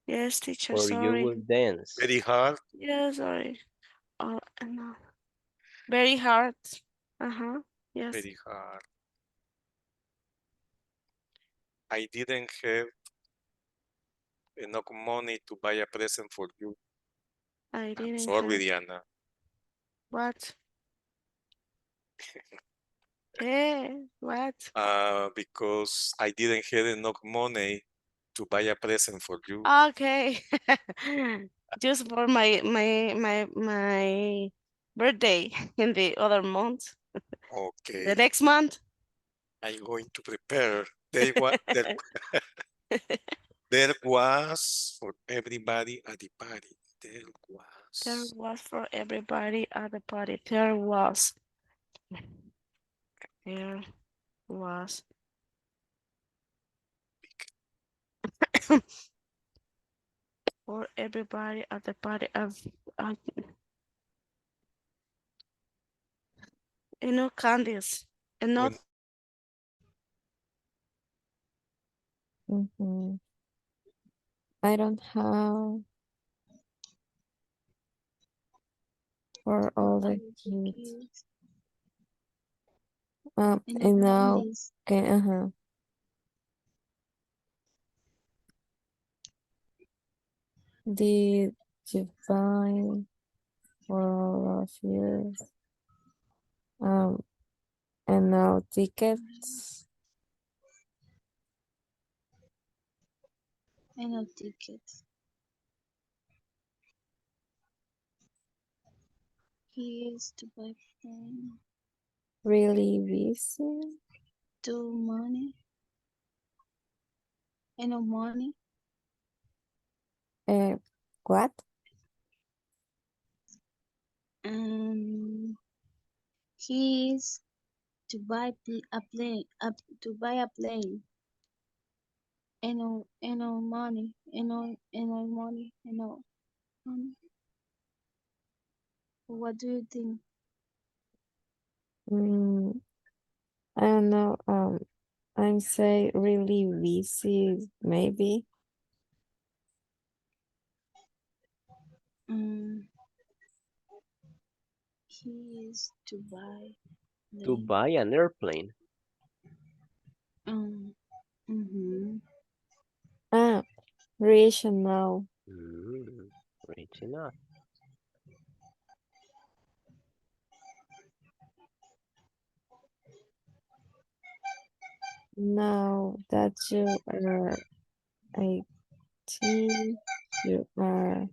Yes, teacher, Or you sorry. will dance. very hard. Yeah, sorry. Oh, no. Very hard. Yes. Very hard. I didn't have enough money to buy a present for you. I I'm didn't sorry, have. Diana. What? Hey, what? Because I didn't have enough money to buy a present for you. Okay. Just for my birthday in the other month. Okay. The next month. I'm going to prepare. There was for everybody at the party. There was for everybody at the party. There was. For everybody at the party of candies. Enough. I don't have for all the kids. And now, okay, Did you find for all of you. And now tickets. I know tickets. He is to buy plane. Really busy. To money. I know money. What? He is to buy a plane. To buy a plane. I know money. I know money. I know money. What do you think? I don't know. I'm say really busy, maybe. He is to buy. To buy an airplane. Rich now. Rich enough. Now that you are 18, you are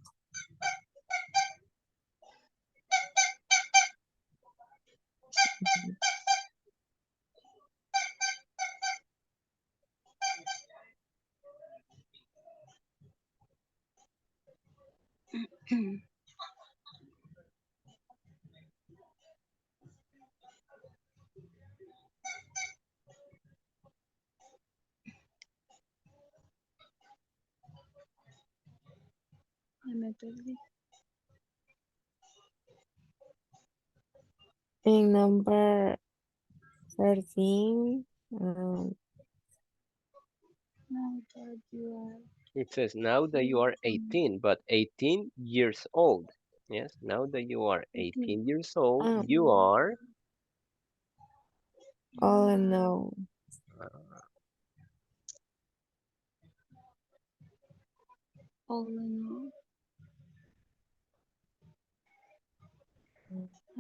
in number 13. Now that you are. It says now that you are 18, but 18 years old. Yes, now that you are 18 years old, you are all in all. All in all.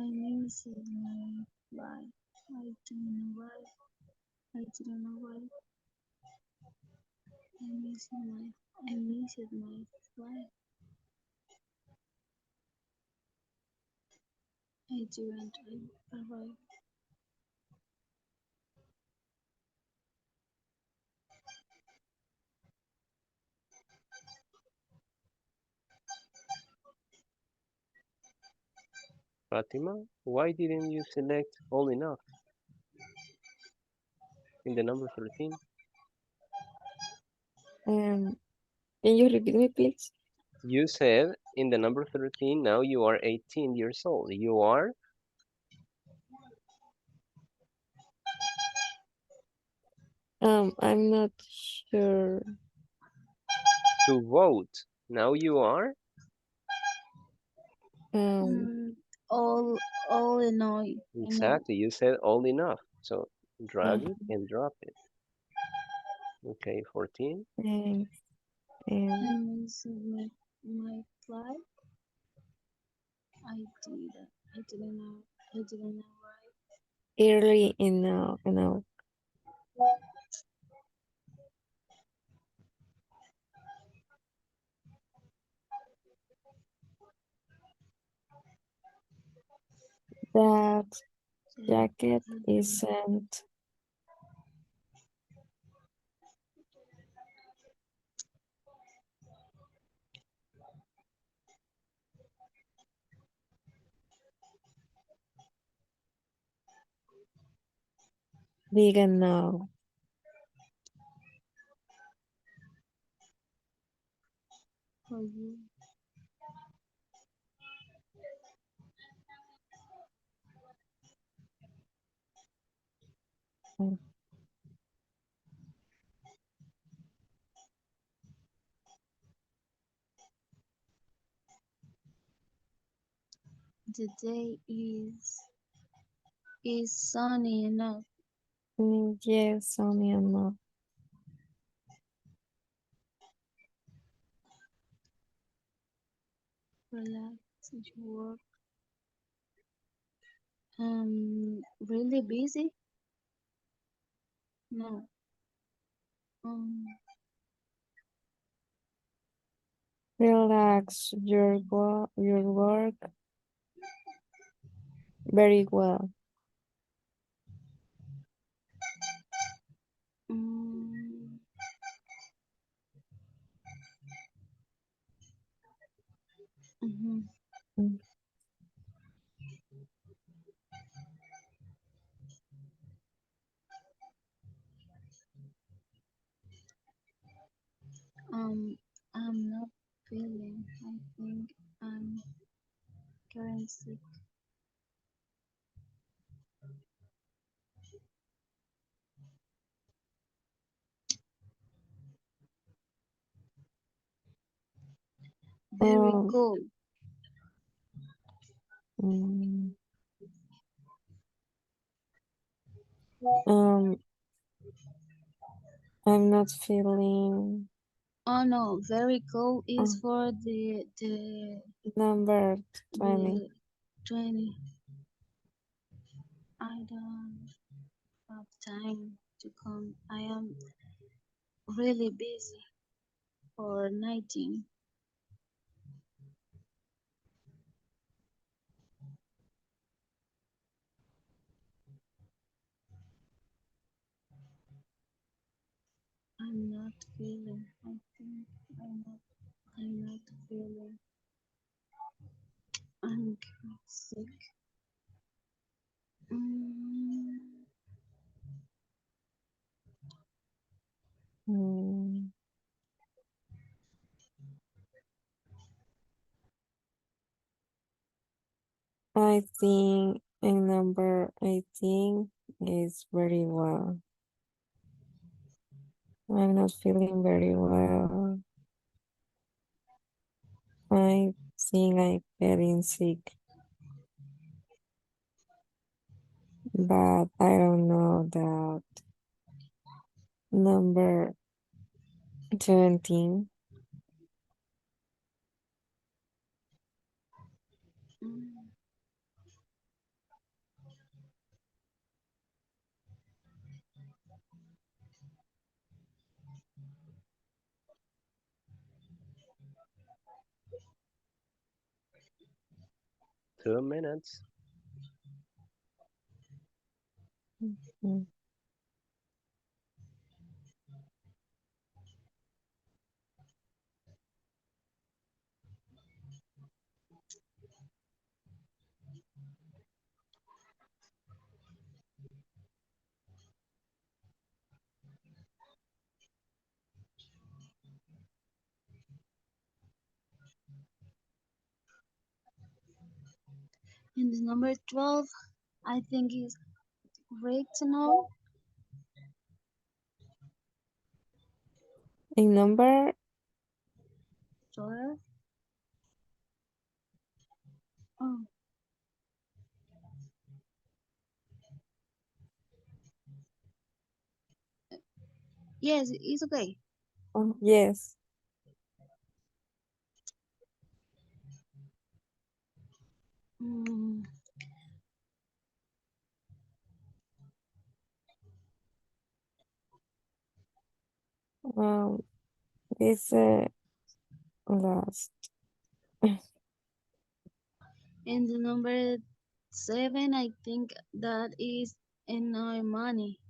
I miss my life. I don't know why. I don't know why. I miss my life. I didn't arrive. Fatima. Why didn't you select all enough in the number 13? Can you repeat me, please? You said in the number 13, now you are 18 years old. You are I'm not sure. to vote. Now you are All in all. exactly. You said all enough. So drag it and drop it. Okay, 14. And I miss my flight. I didn't know why. early in now, that jacket isn't big enough. For you. The day is sunny enough. Yes, sunny enough. Relax at your work. Really busy? No. Um, Relax your work very well. mm, mhm. Mm. I'm not feeling. I think I'm getting sick. Very Um, cool. mm, um, I'm not feeling Oh no, very cool is uh, for the number 20. the 20. I don't have time to come. I am really busy for 19. I'm not feeling. I think I'm not feeling. I'm sick. Mm, Mm, I think in number 18 is very well. I'm not feeling very well. I think I'm getting sick, but I don't know that number 17. 2 minutes. Mm. and the number 12, I think is great to know. In number 12. Oh, yes, it's okay. yes, Mm, um, it's last. and the number 7, I think that is enough money.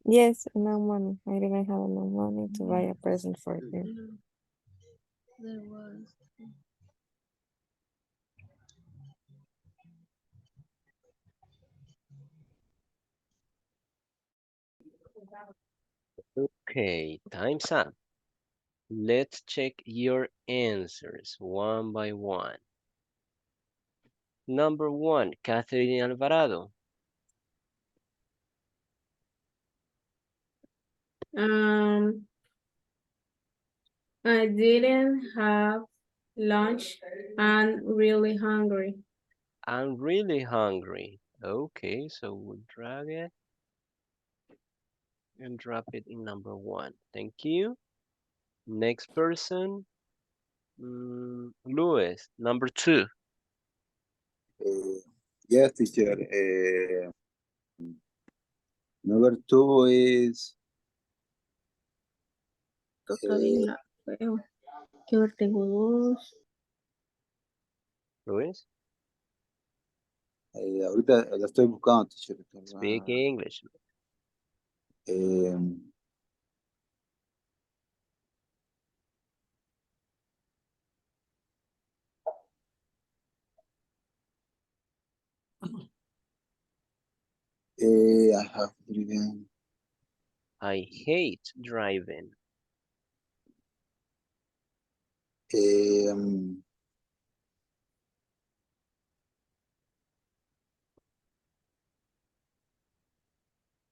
Yes, no money. I didn't have enough money to buy a present for him. There was. Okay, time's up. Let's check your answers one by one. Number 1, Catherine Alvarado. I didn't have lunch and really hungry. I'm really hungry. Okay, so we'll drag it and drop it in number 1. Thank you. Next person, Louis, number 2. Yes, teacher. Number two is Todavía la veo. Quiero ver, tengo dos. Luis, ahorita la estoy buscando, teacher. speak English. Eh, I have driven. I hate driving.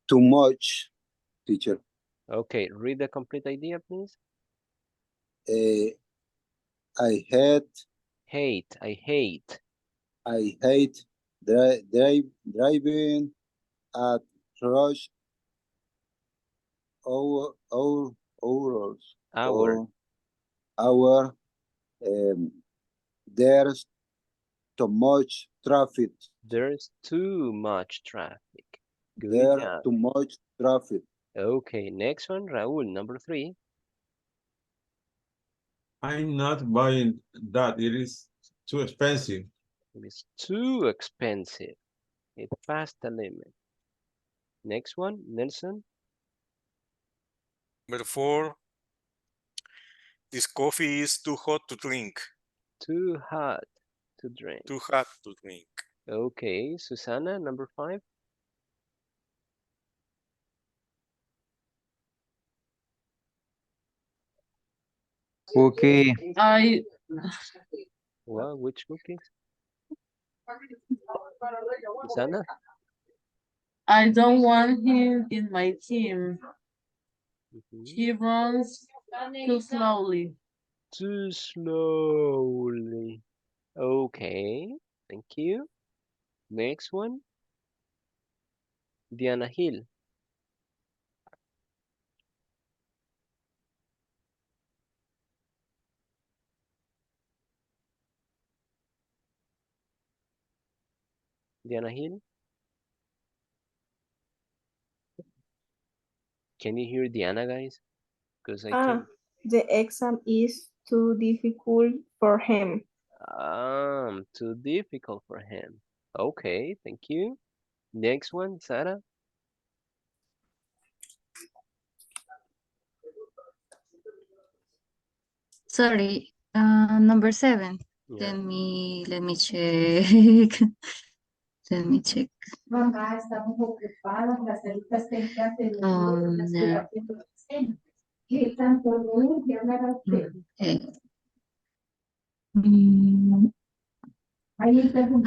Too much, teacher. Okay, read the complete idea, please. I hate. I hate. I hate driving at rush hours. Hour. Hour. There's too much traffic. There's too much traffic. Good There's job. too much traffic. Okay, next one, Raúl, number 3. I'm not buying that. It is too expensive. It is too expensive. It passed the limit. Next one, Nelson. Number 4, this coffee is too hot to drink. Too hot to drink. Too hot to drink. Okay, Susana, number 5. Okay. Well, which cookies? Susana? I don't want him in my team. Mm-hmm. He runs too slowly. Too slowly. Okay, thank you. Next one, Diana Hill. Diana Hill. Can you hear Diana, guys? Because I can. The exam is too difficult for him. Too difficult for him. Okay, thank you. Next one, Sarah. Sorry, number 7. Yeah. Let me check. Let me check. Okay.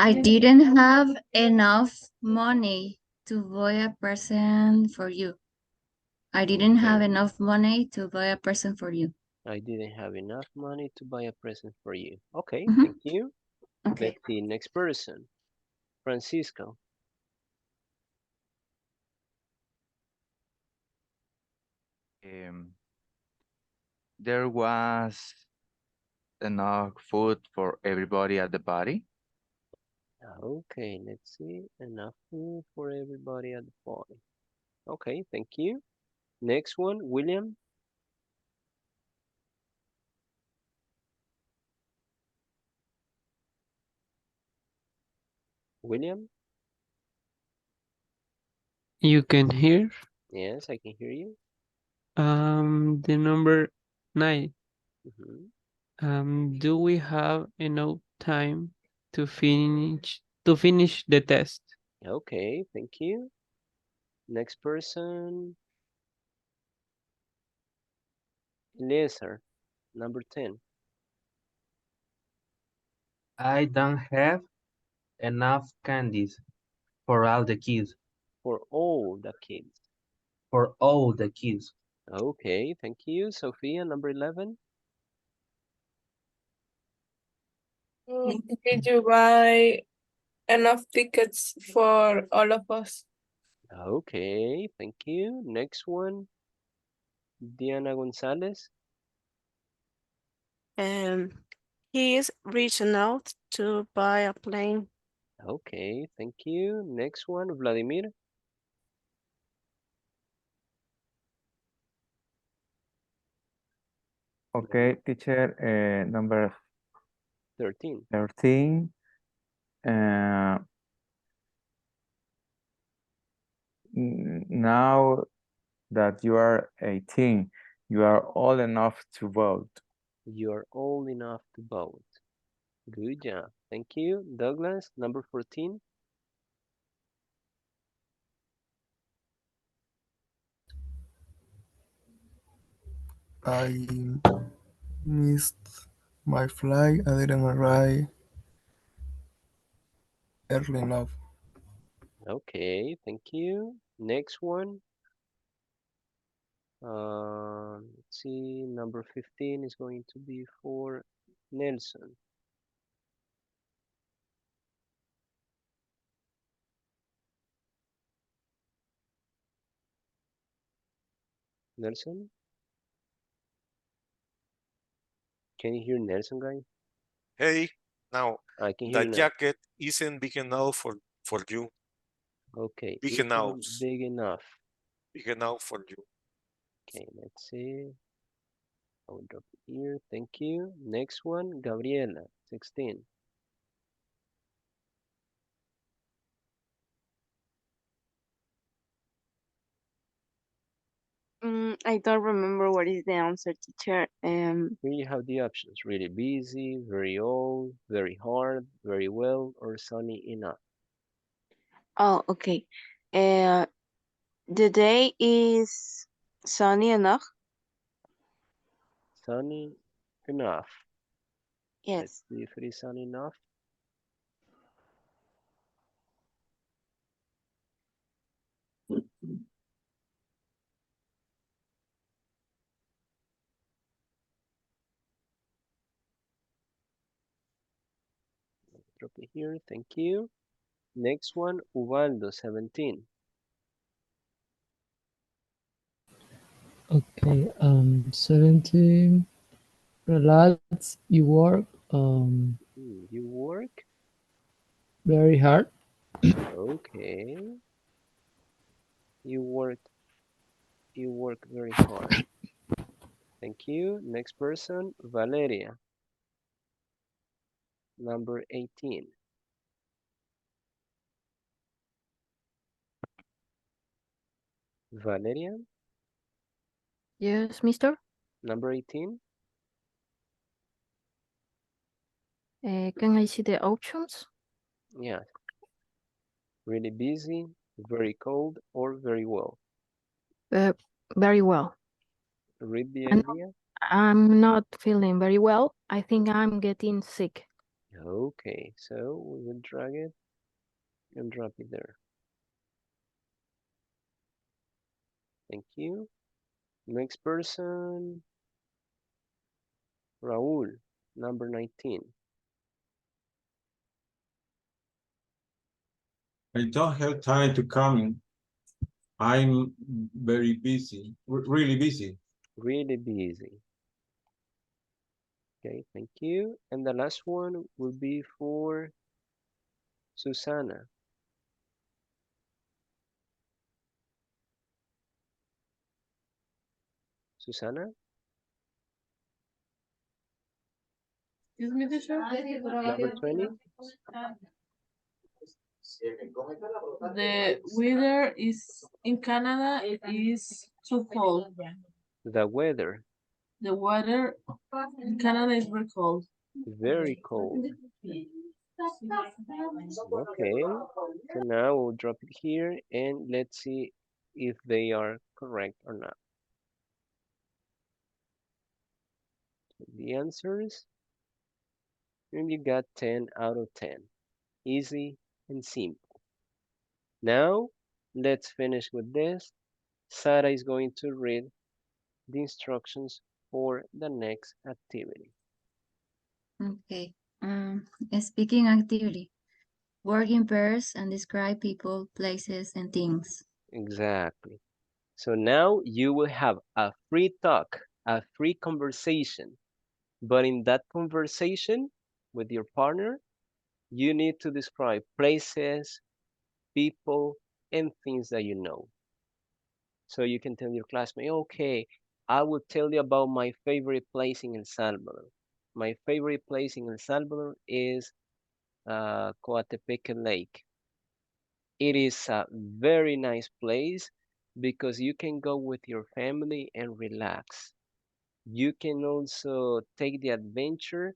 I didn't have enough money to buy a present for you. I didn't have enough money to buy a present for you. I didn't have enough money to buy a present for you. Okay, Mhm. thank you. Okay. Let's see, next person. Francisco. There was enough food for everybody at the party. Okay, let's see. Enough food for everybody at the party. Okay, thank you. Next one, William. William? You can hear? Yes, I can hear you. The number 9. Mm-hmm. Do we have enough time to finish the test? Okay, thank you. Next person. Laser, number 10. I don't have enough candies for all the kids. For all the kids. For all the kids. Okay, thank you. Sophia, number 11. Did you buy enough tickets for all of us? Okay, thank you. Next one, Diana Gonzalez. He is rich enough to buy a plane. Okay, thank you. Next one, Vladimir. Okay, teacher, number 13. 13. Now that you are 18, you are old enough to vote. You are old enough to vote. Good job. Thank you. Douglas, number 14. I missed my flight. I didn't arrive early enough. Okay, thank you. Next one. Let's see, number 15 is going to be for Nelson. Nelson? Can you hear Nelson, guys? Hey, now I can hear the you now. jacket isn't big enough for you. Okay, Big enough. isn't big enough. Big enough for you. Okay, let's see. I will drop it here. Thank you. Next one, Gabriela, 16. I don't remember what is the answer, teacher. Here you have the options. Really busy, very old, very hard, very well, or sunny enough. Oh, okay. Uh, the day is sunny enough. Sunny enough. Let's Yes. see if it is sunny enough. Drop it here. Thank you. Next one, Ubaldo, 17. Okay, 17. Relax, you work You work? very hard. Okay. You work very hard. Thank you. Next person, Valeria, number 18. Valeria, Yes, mister. number 18. Can I see the options? Yeah. Really busy, very cold, or very well. Very well. Read the I'm idea. I'm not feeling very well. I think I'm getting sick. Okay, so we will drag it and drop it there. Thank you. Next person, Raul, number 19. I don't have time to come. I'm very busy, really busy. Really busy. Okay, thank you. And the last one will be for Susana. Susana, Excuse me, teacher. number 20. The weather is in Canada is too cold. The weather, The weather in Canada is very cold. very cold. Okay, so now we'll drop it here and let's see if they are correct or not. The answers, and you got 10 out of 10. Easy and simple. Now, let's finish with this. Sarah is going to read the instructions for the next activity. Okay. Speaking activity. Work in pairs and describe people, places, and things. Exactly. So now you will have a free talk, a free conversation. But in that conversation with your partner, You need to describe places, people, and things that you know. So you can tell your classmate, okay, I will tell you about my favorite place in El Salvador. My favorite place in El Salvador is Coatepeque Lake. It is a very nice place because you can go with your family and relax. You can also take the adventure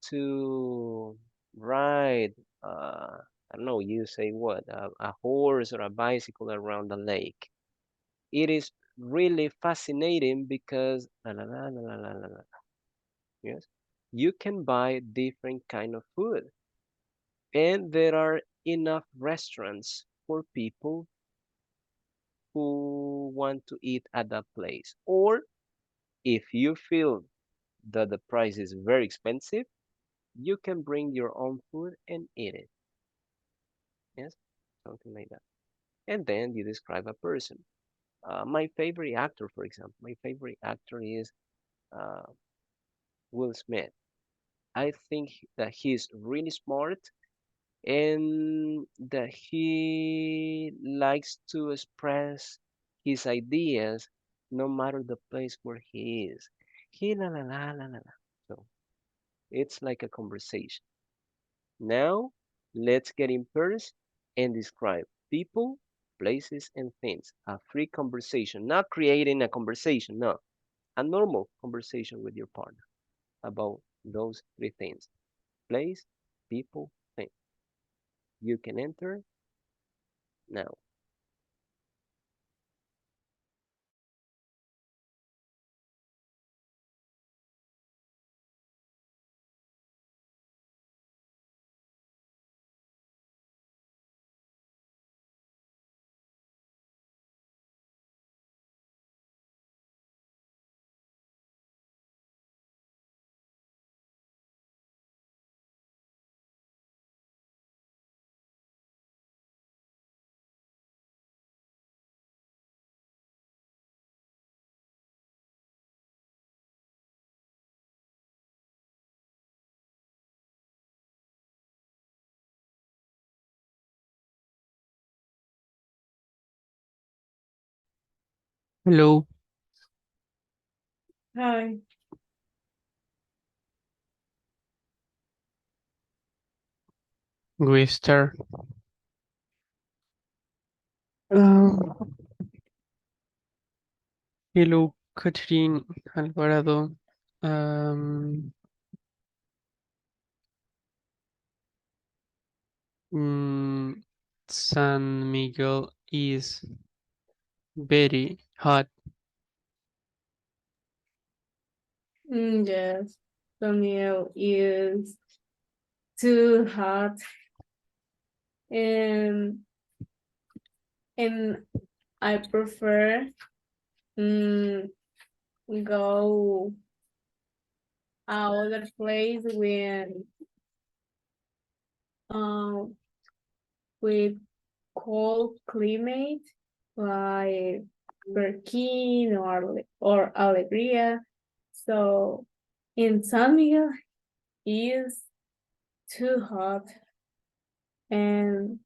to ride, I don't know, you say what, a horse or a bicycle around the lake. It is really fascinating because yes, you can buy different kind of food, and there are enough restaurants for people who want to eat at that place. Or if you feel that the price is very expensive, you can bring your own food and eat it. Yes, something like that. And then you describe a person. My favorite actor, for example, my favorite actor is uh, Will Smith. I think that he's really smart and that he likes to express his ideas no matter the place where he is. He la la la la la la. So it's like a conversation. Now let's get in pairs and describe people, places, and things. A free conversation, not creating a conversation, no, a normal conversation with your partner about those three things: place, people, things. You can enter now. Hello, Hi. we start. Um, Hello, Catherine Alvarado. Um, mm, San Miguel is very hot. Yes, Daniel is too hot and and I prefer mm, go other place um with cold climate like Berkin or Alegría. So in San Miguel is too hot. And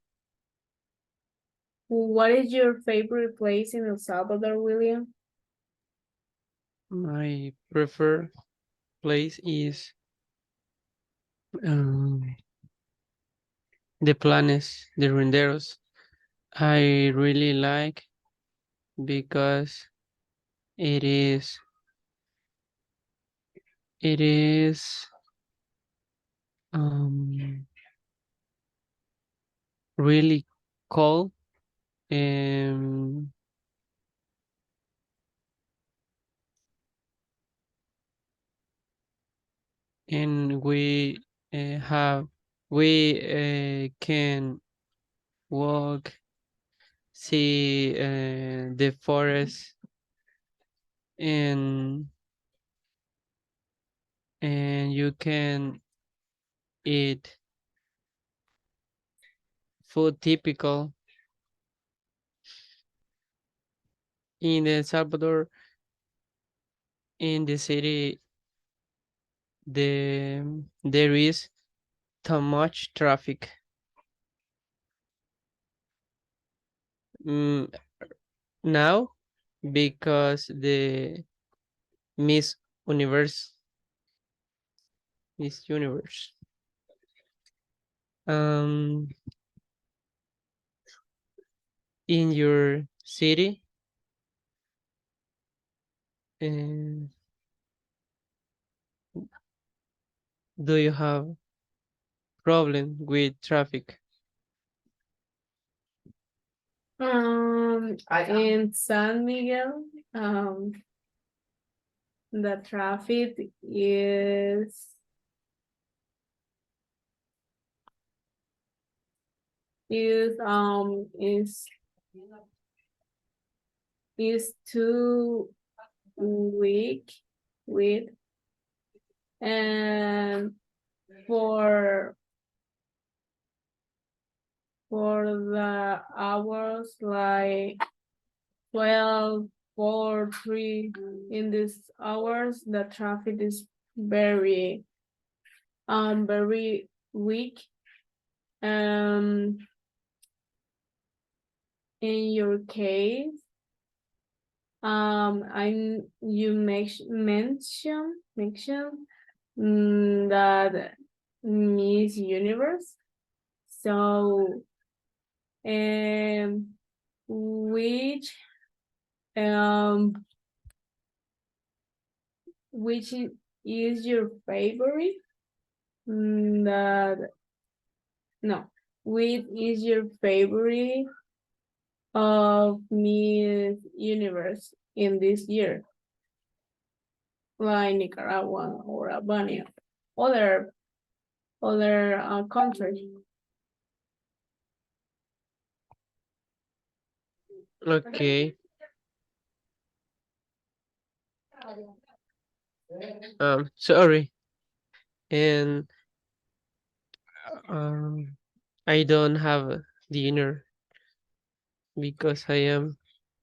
what is your favorite place in El Salvador, William? My preferred place is um, the Planes, the Renderos. I really like because it is it is um, really cold and we have we can walk, see the forest, and you can eat food typical in El Salvador. In the city, there is too much traffic. Now, because the Miss Universe, Miss Universe. In your city, do you have problem with traffic? In San Miguel, the traffic is too weak with, and for the hours like 12, 4, 3, in these hours the traffic is very weak. In your case, you mention that Miss Universe. So, which is your favorite? Which is your favorite of Miss Universe in this year? Like Nicaragua or Albania, other countries. Okay. Sorry. And I don't have dinner because I am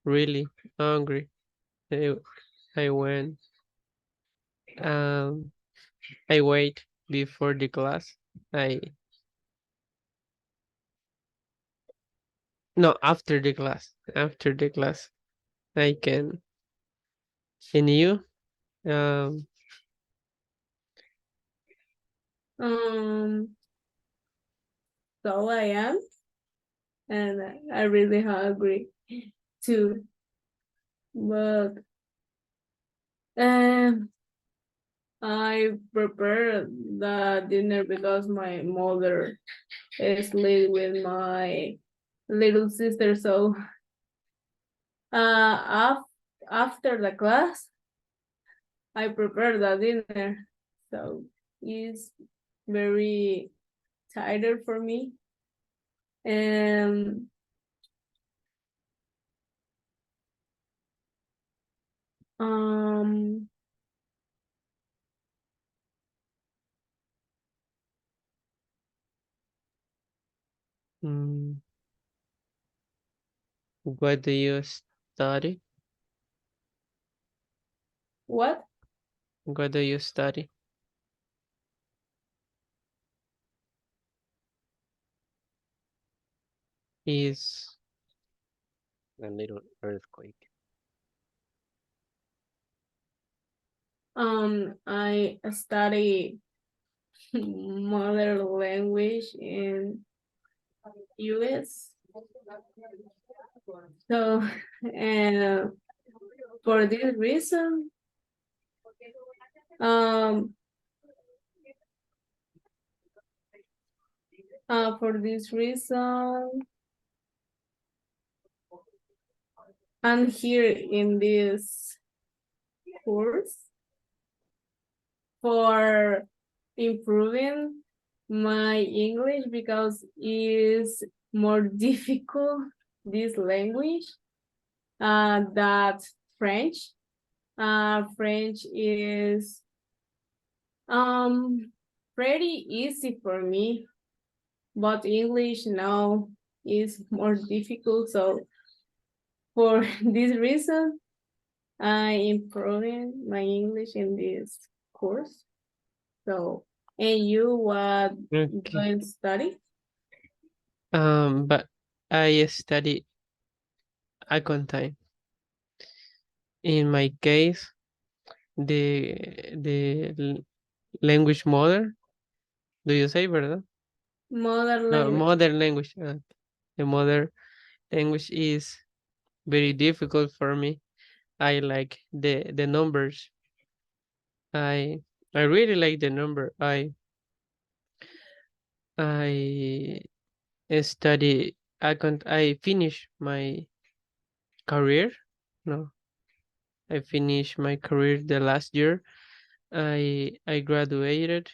really hungry. I went I wait before the class. No, after the class. After the class. I can. And you? So I am, and I really hungry too. But I prepare the dinner because my mother is living with my little sister. So after the class, I prepare the dinner. So it's very tired for me. And what do you study? what? What do you study? Is a little earthquake. I study mother language in US. So, and for this reason, I'm here in this course for improving my English because it's more difficult, this language, that French. French is pretty easy for me, but English now is more difficult. So for this reason, I improving my English in this course. So And you what Okay. going to study? But I study accounting. In my case, the language model. Do you say, verdad? Mother No, language. modern language. The modern language is very difficult for me. I like the numbers. I I really like the number. I study I finish my career. No, I finished my career the last year. I graduated.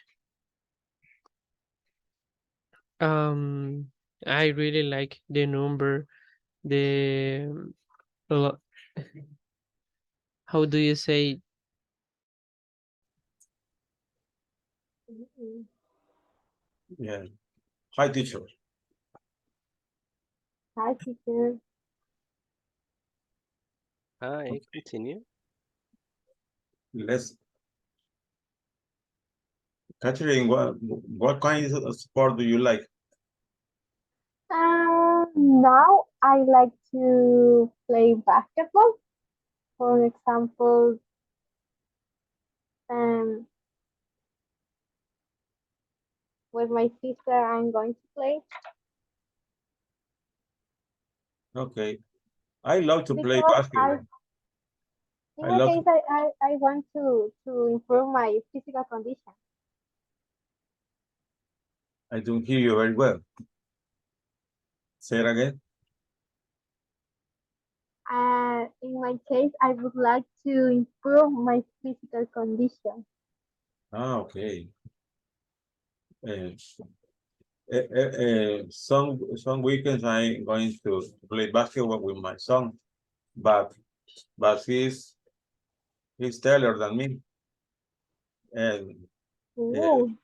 Um, I really like the number. The lo- how do you say? Yeah. Hi, teacher. Hi, teacher. Hi, continue. Let's, Catherine, what kind of sport do you like? Now I like to play basketball. For example, um, with my sister, I'm going to play Okay. I love to play because basketball. in I my love case, I want to improve my physical condition. I don't hear you very well. Say it again. In my case, I would like to improve my physical condition. Ah, okay. Some weekends I'm going to play basketball with my son, but he's taller than me, and Ooh.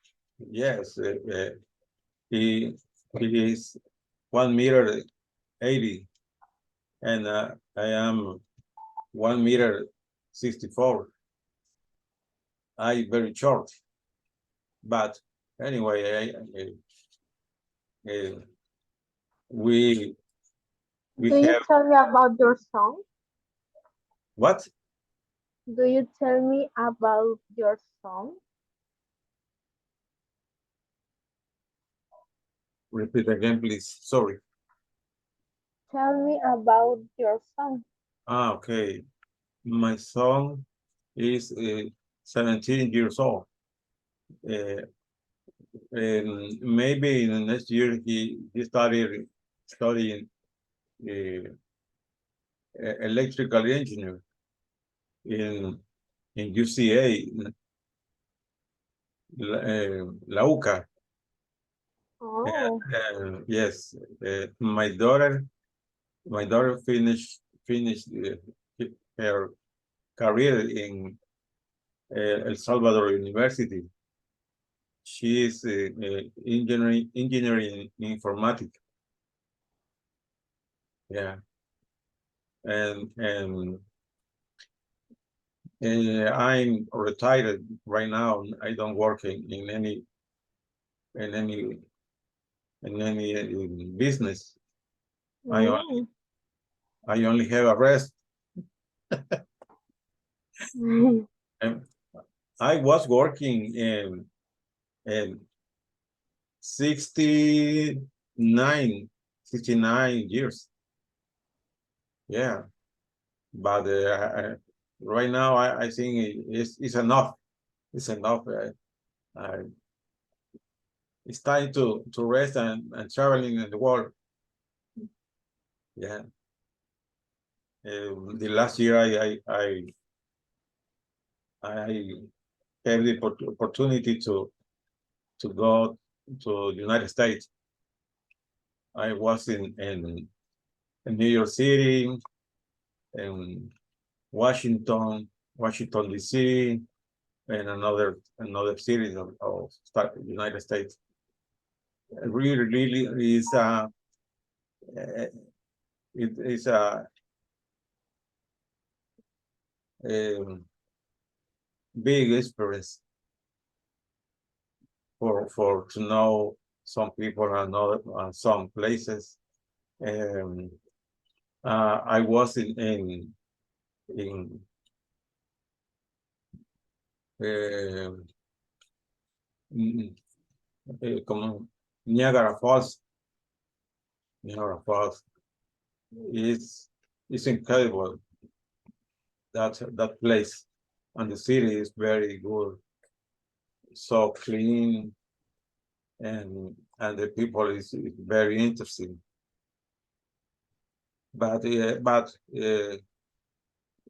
yes, he is 1 meter 80, and I am 1 meter 64. I very short, but anyway, we Do you have tell me about your song? what? Do you tell me about your song? Repeat again, please. Sorry. Tell me about your song. Ah, okay. My son is 17 years old. And maybe in the next year he started studying uh, electrical engineer in UCA, La UCA. Oh. Yes, my daughter finished her career in El Salvador University. She is engineering in informatics. Yeah, and I'm retired right now. I don't work in any in any business. Mm. I only have a rest. And I was working in 69 years. Yeah, but right now I think it's enough. It's enough. Uh, it's time to rest and traveling in the world. Yeah. The last year I have the opportunity to go to the United States. I was in New York City, in Washington D.C., and another cities of United States. Really is it is a big experience. for to know some people and know some places. I was in eh, mm, como Niagara Falls. Niagara Falls is incredible. That place, and the city is very good, so clean, and the people is very interesting. But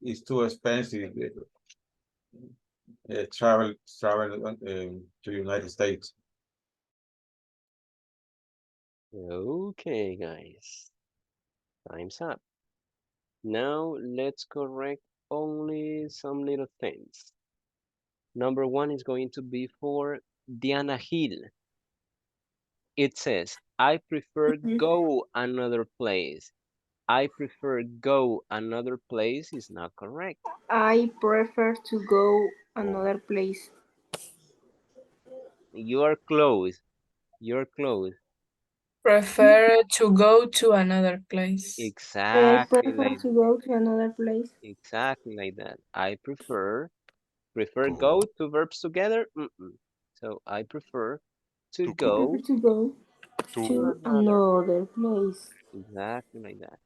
it's too expensive. Travel to United States. Okay, guys. Time's up. Now let's correct only some little things. Number one is going to be for Diana Hill. It says, I prefer go another place. I prefer go another place is not correct. I prefer to go another place. You are close. You're close. Prefer to go to another place. I Exactly prefer like to go to another place. exactly like that. I prefer go to verbs together. So I prefer to go To go to to another. another place. Exactly like that.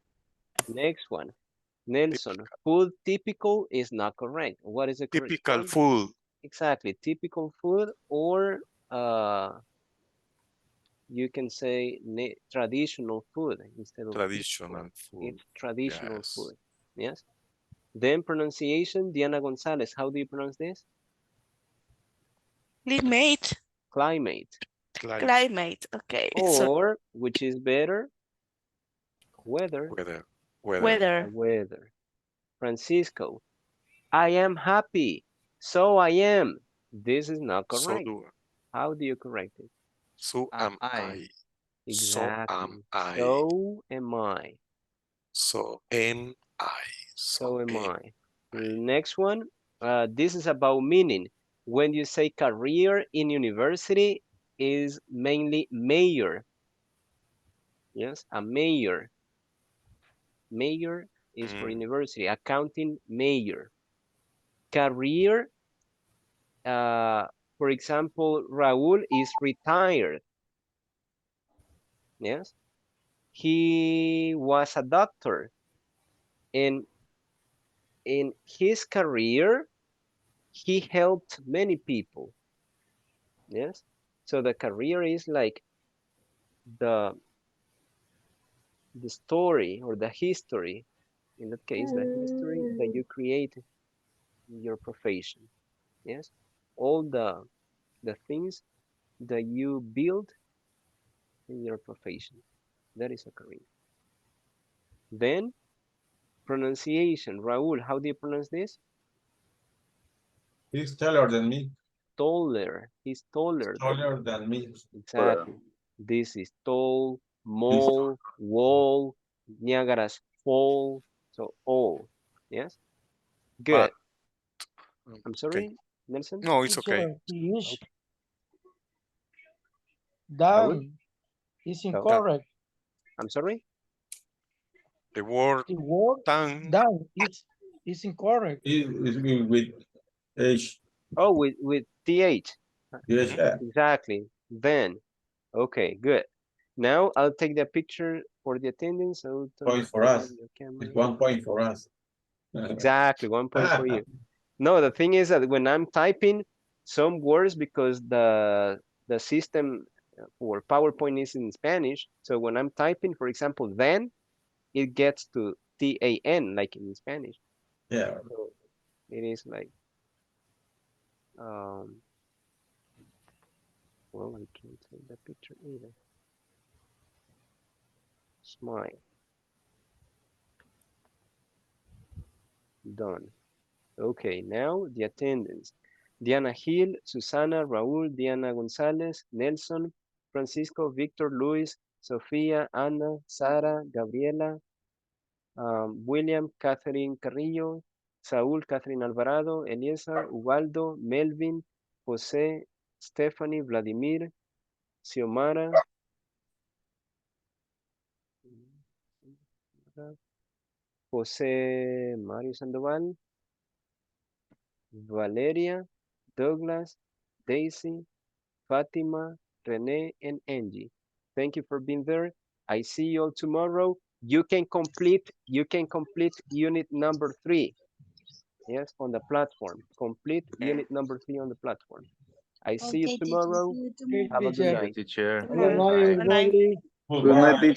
Next one. Nelson, food typical is not correct. What is the correct Typical one? food. Exactly, typical food, or you can say traditional food instead of typical. Traditional food. It's traditional Yes. food. Yes. Then pronunciation, Diana Gonzalez. How do you pronounce this? Climate. Climate. Climate. Okay. Or, which is better? Weather. Weather. Weather. Francisco, I am happy. So I am. This is not So correct. do. How do you correct it? So am I. So am Exactly. I. So am I. So am I. So am I. Next one. This is about meaning. When you say career in university is mainly mayor. Yes, a mayor. Mayor is for university. Accounting mayor. Career, for example, Raúl is retired. Yes, he was a doctor, and in his career, he helped many people. Yes, so the career is like the story or the history. In that case, the history that you create in your profession. Yes, all the things that you build in your profession. That is a career. Then pronunciation. Raúl, how do you pronounce this? He's taller than me. Taller. He's taller Taller than me. Exactly. This is tall, mall, wall, Niagara's fall. So all. Yes? Good. I'm sorry, Nelson? No, it's okay. Teacher, he is. Okay. Raúl? Dan is incorrect. I'm sorry? The word Dan is incorrect. Is with H. Oh, with TH. Yes. Exactly. Then. Okay, good. Now I'll take the picture for the attendance. So Point for us. It's 1 point for us. Exactly, 1 point for you. No, the thing is that when I'm typing some words, because the system for PowerPoint is in Spanish, so when I'm typing, for example, then it gets to TAN, like in Spanish. Yeah. So it is like, well, I can't take the picture either. Smile. Done. Okay, now the attendance. Diana Hill, Susana, Raúl, Diana González, Nelson, Francisco, Victor, Luis, Sofía, Ana, Sara, Gabriela, William, Catherine Carrillo, Saúl, Catherine Alvarado, Eliezer, Ubaldo, Melvin, José, Stephanie, Vladimir, Xiomara, José Mario Sandoval, Valeria, Douglas, Daisy, Fatima, Renee, and Angie. Thank you for being there. I see you all tomorrow. You can complete unit number 3. Yes, on the platform. Complete unit number 3 on the platform. I see you Okay, teacher. tomorrow. See you tomorrow. Have a good Thank you, night. teacher. Bye bye, Bye. everybody. Good night, teacher.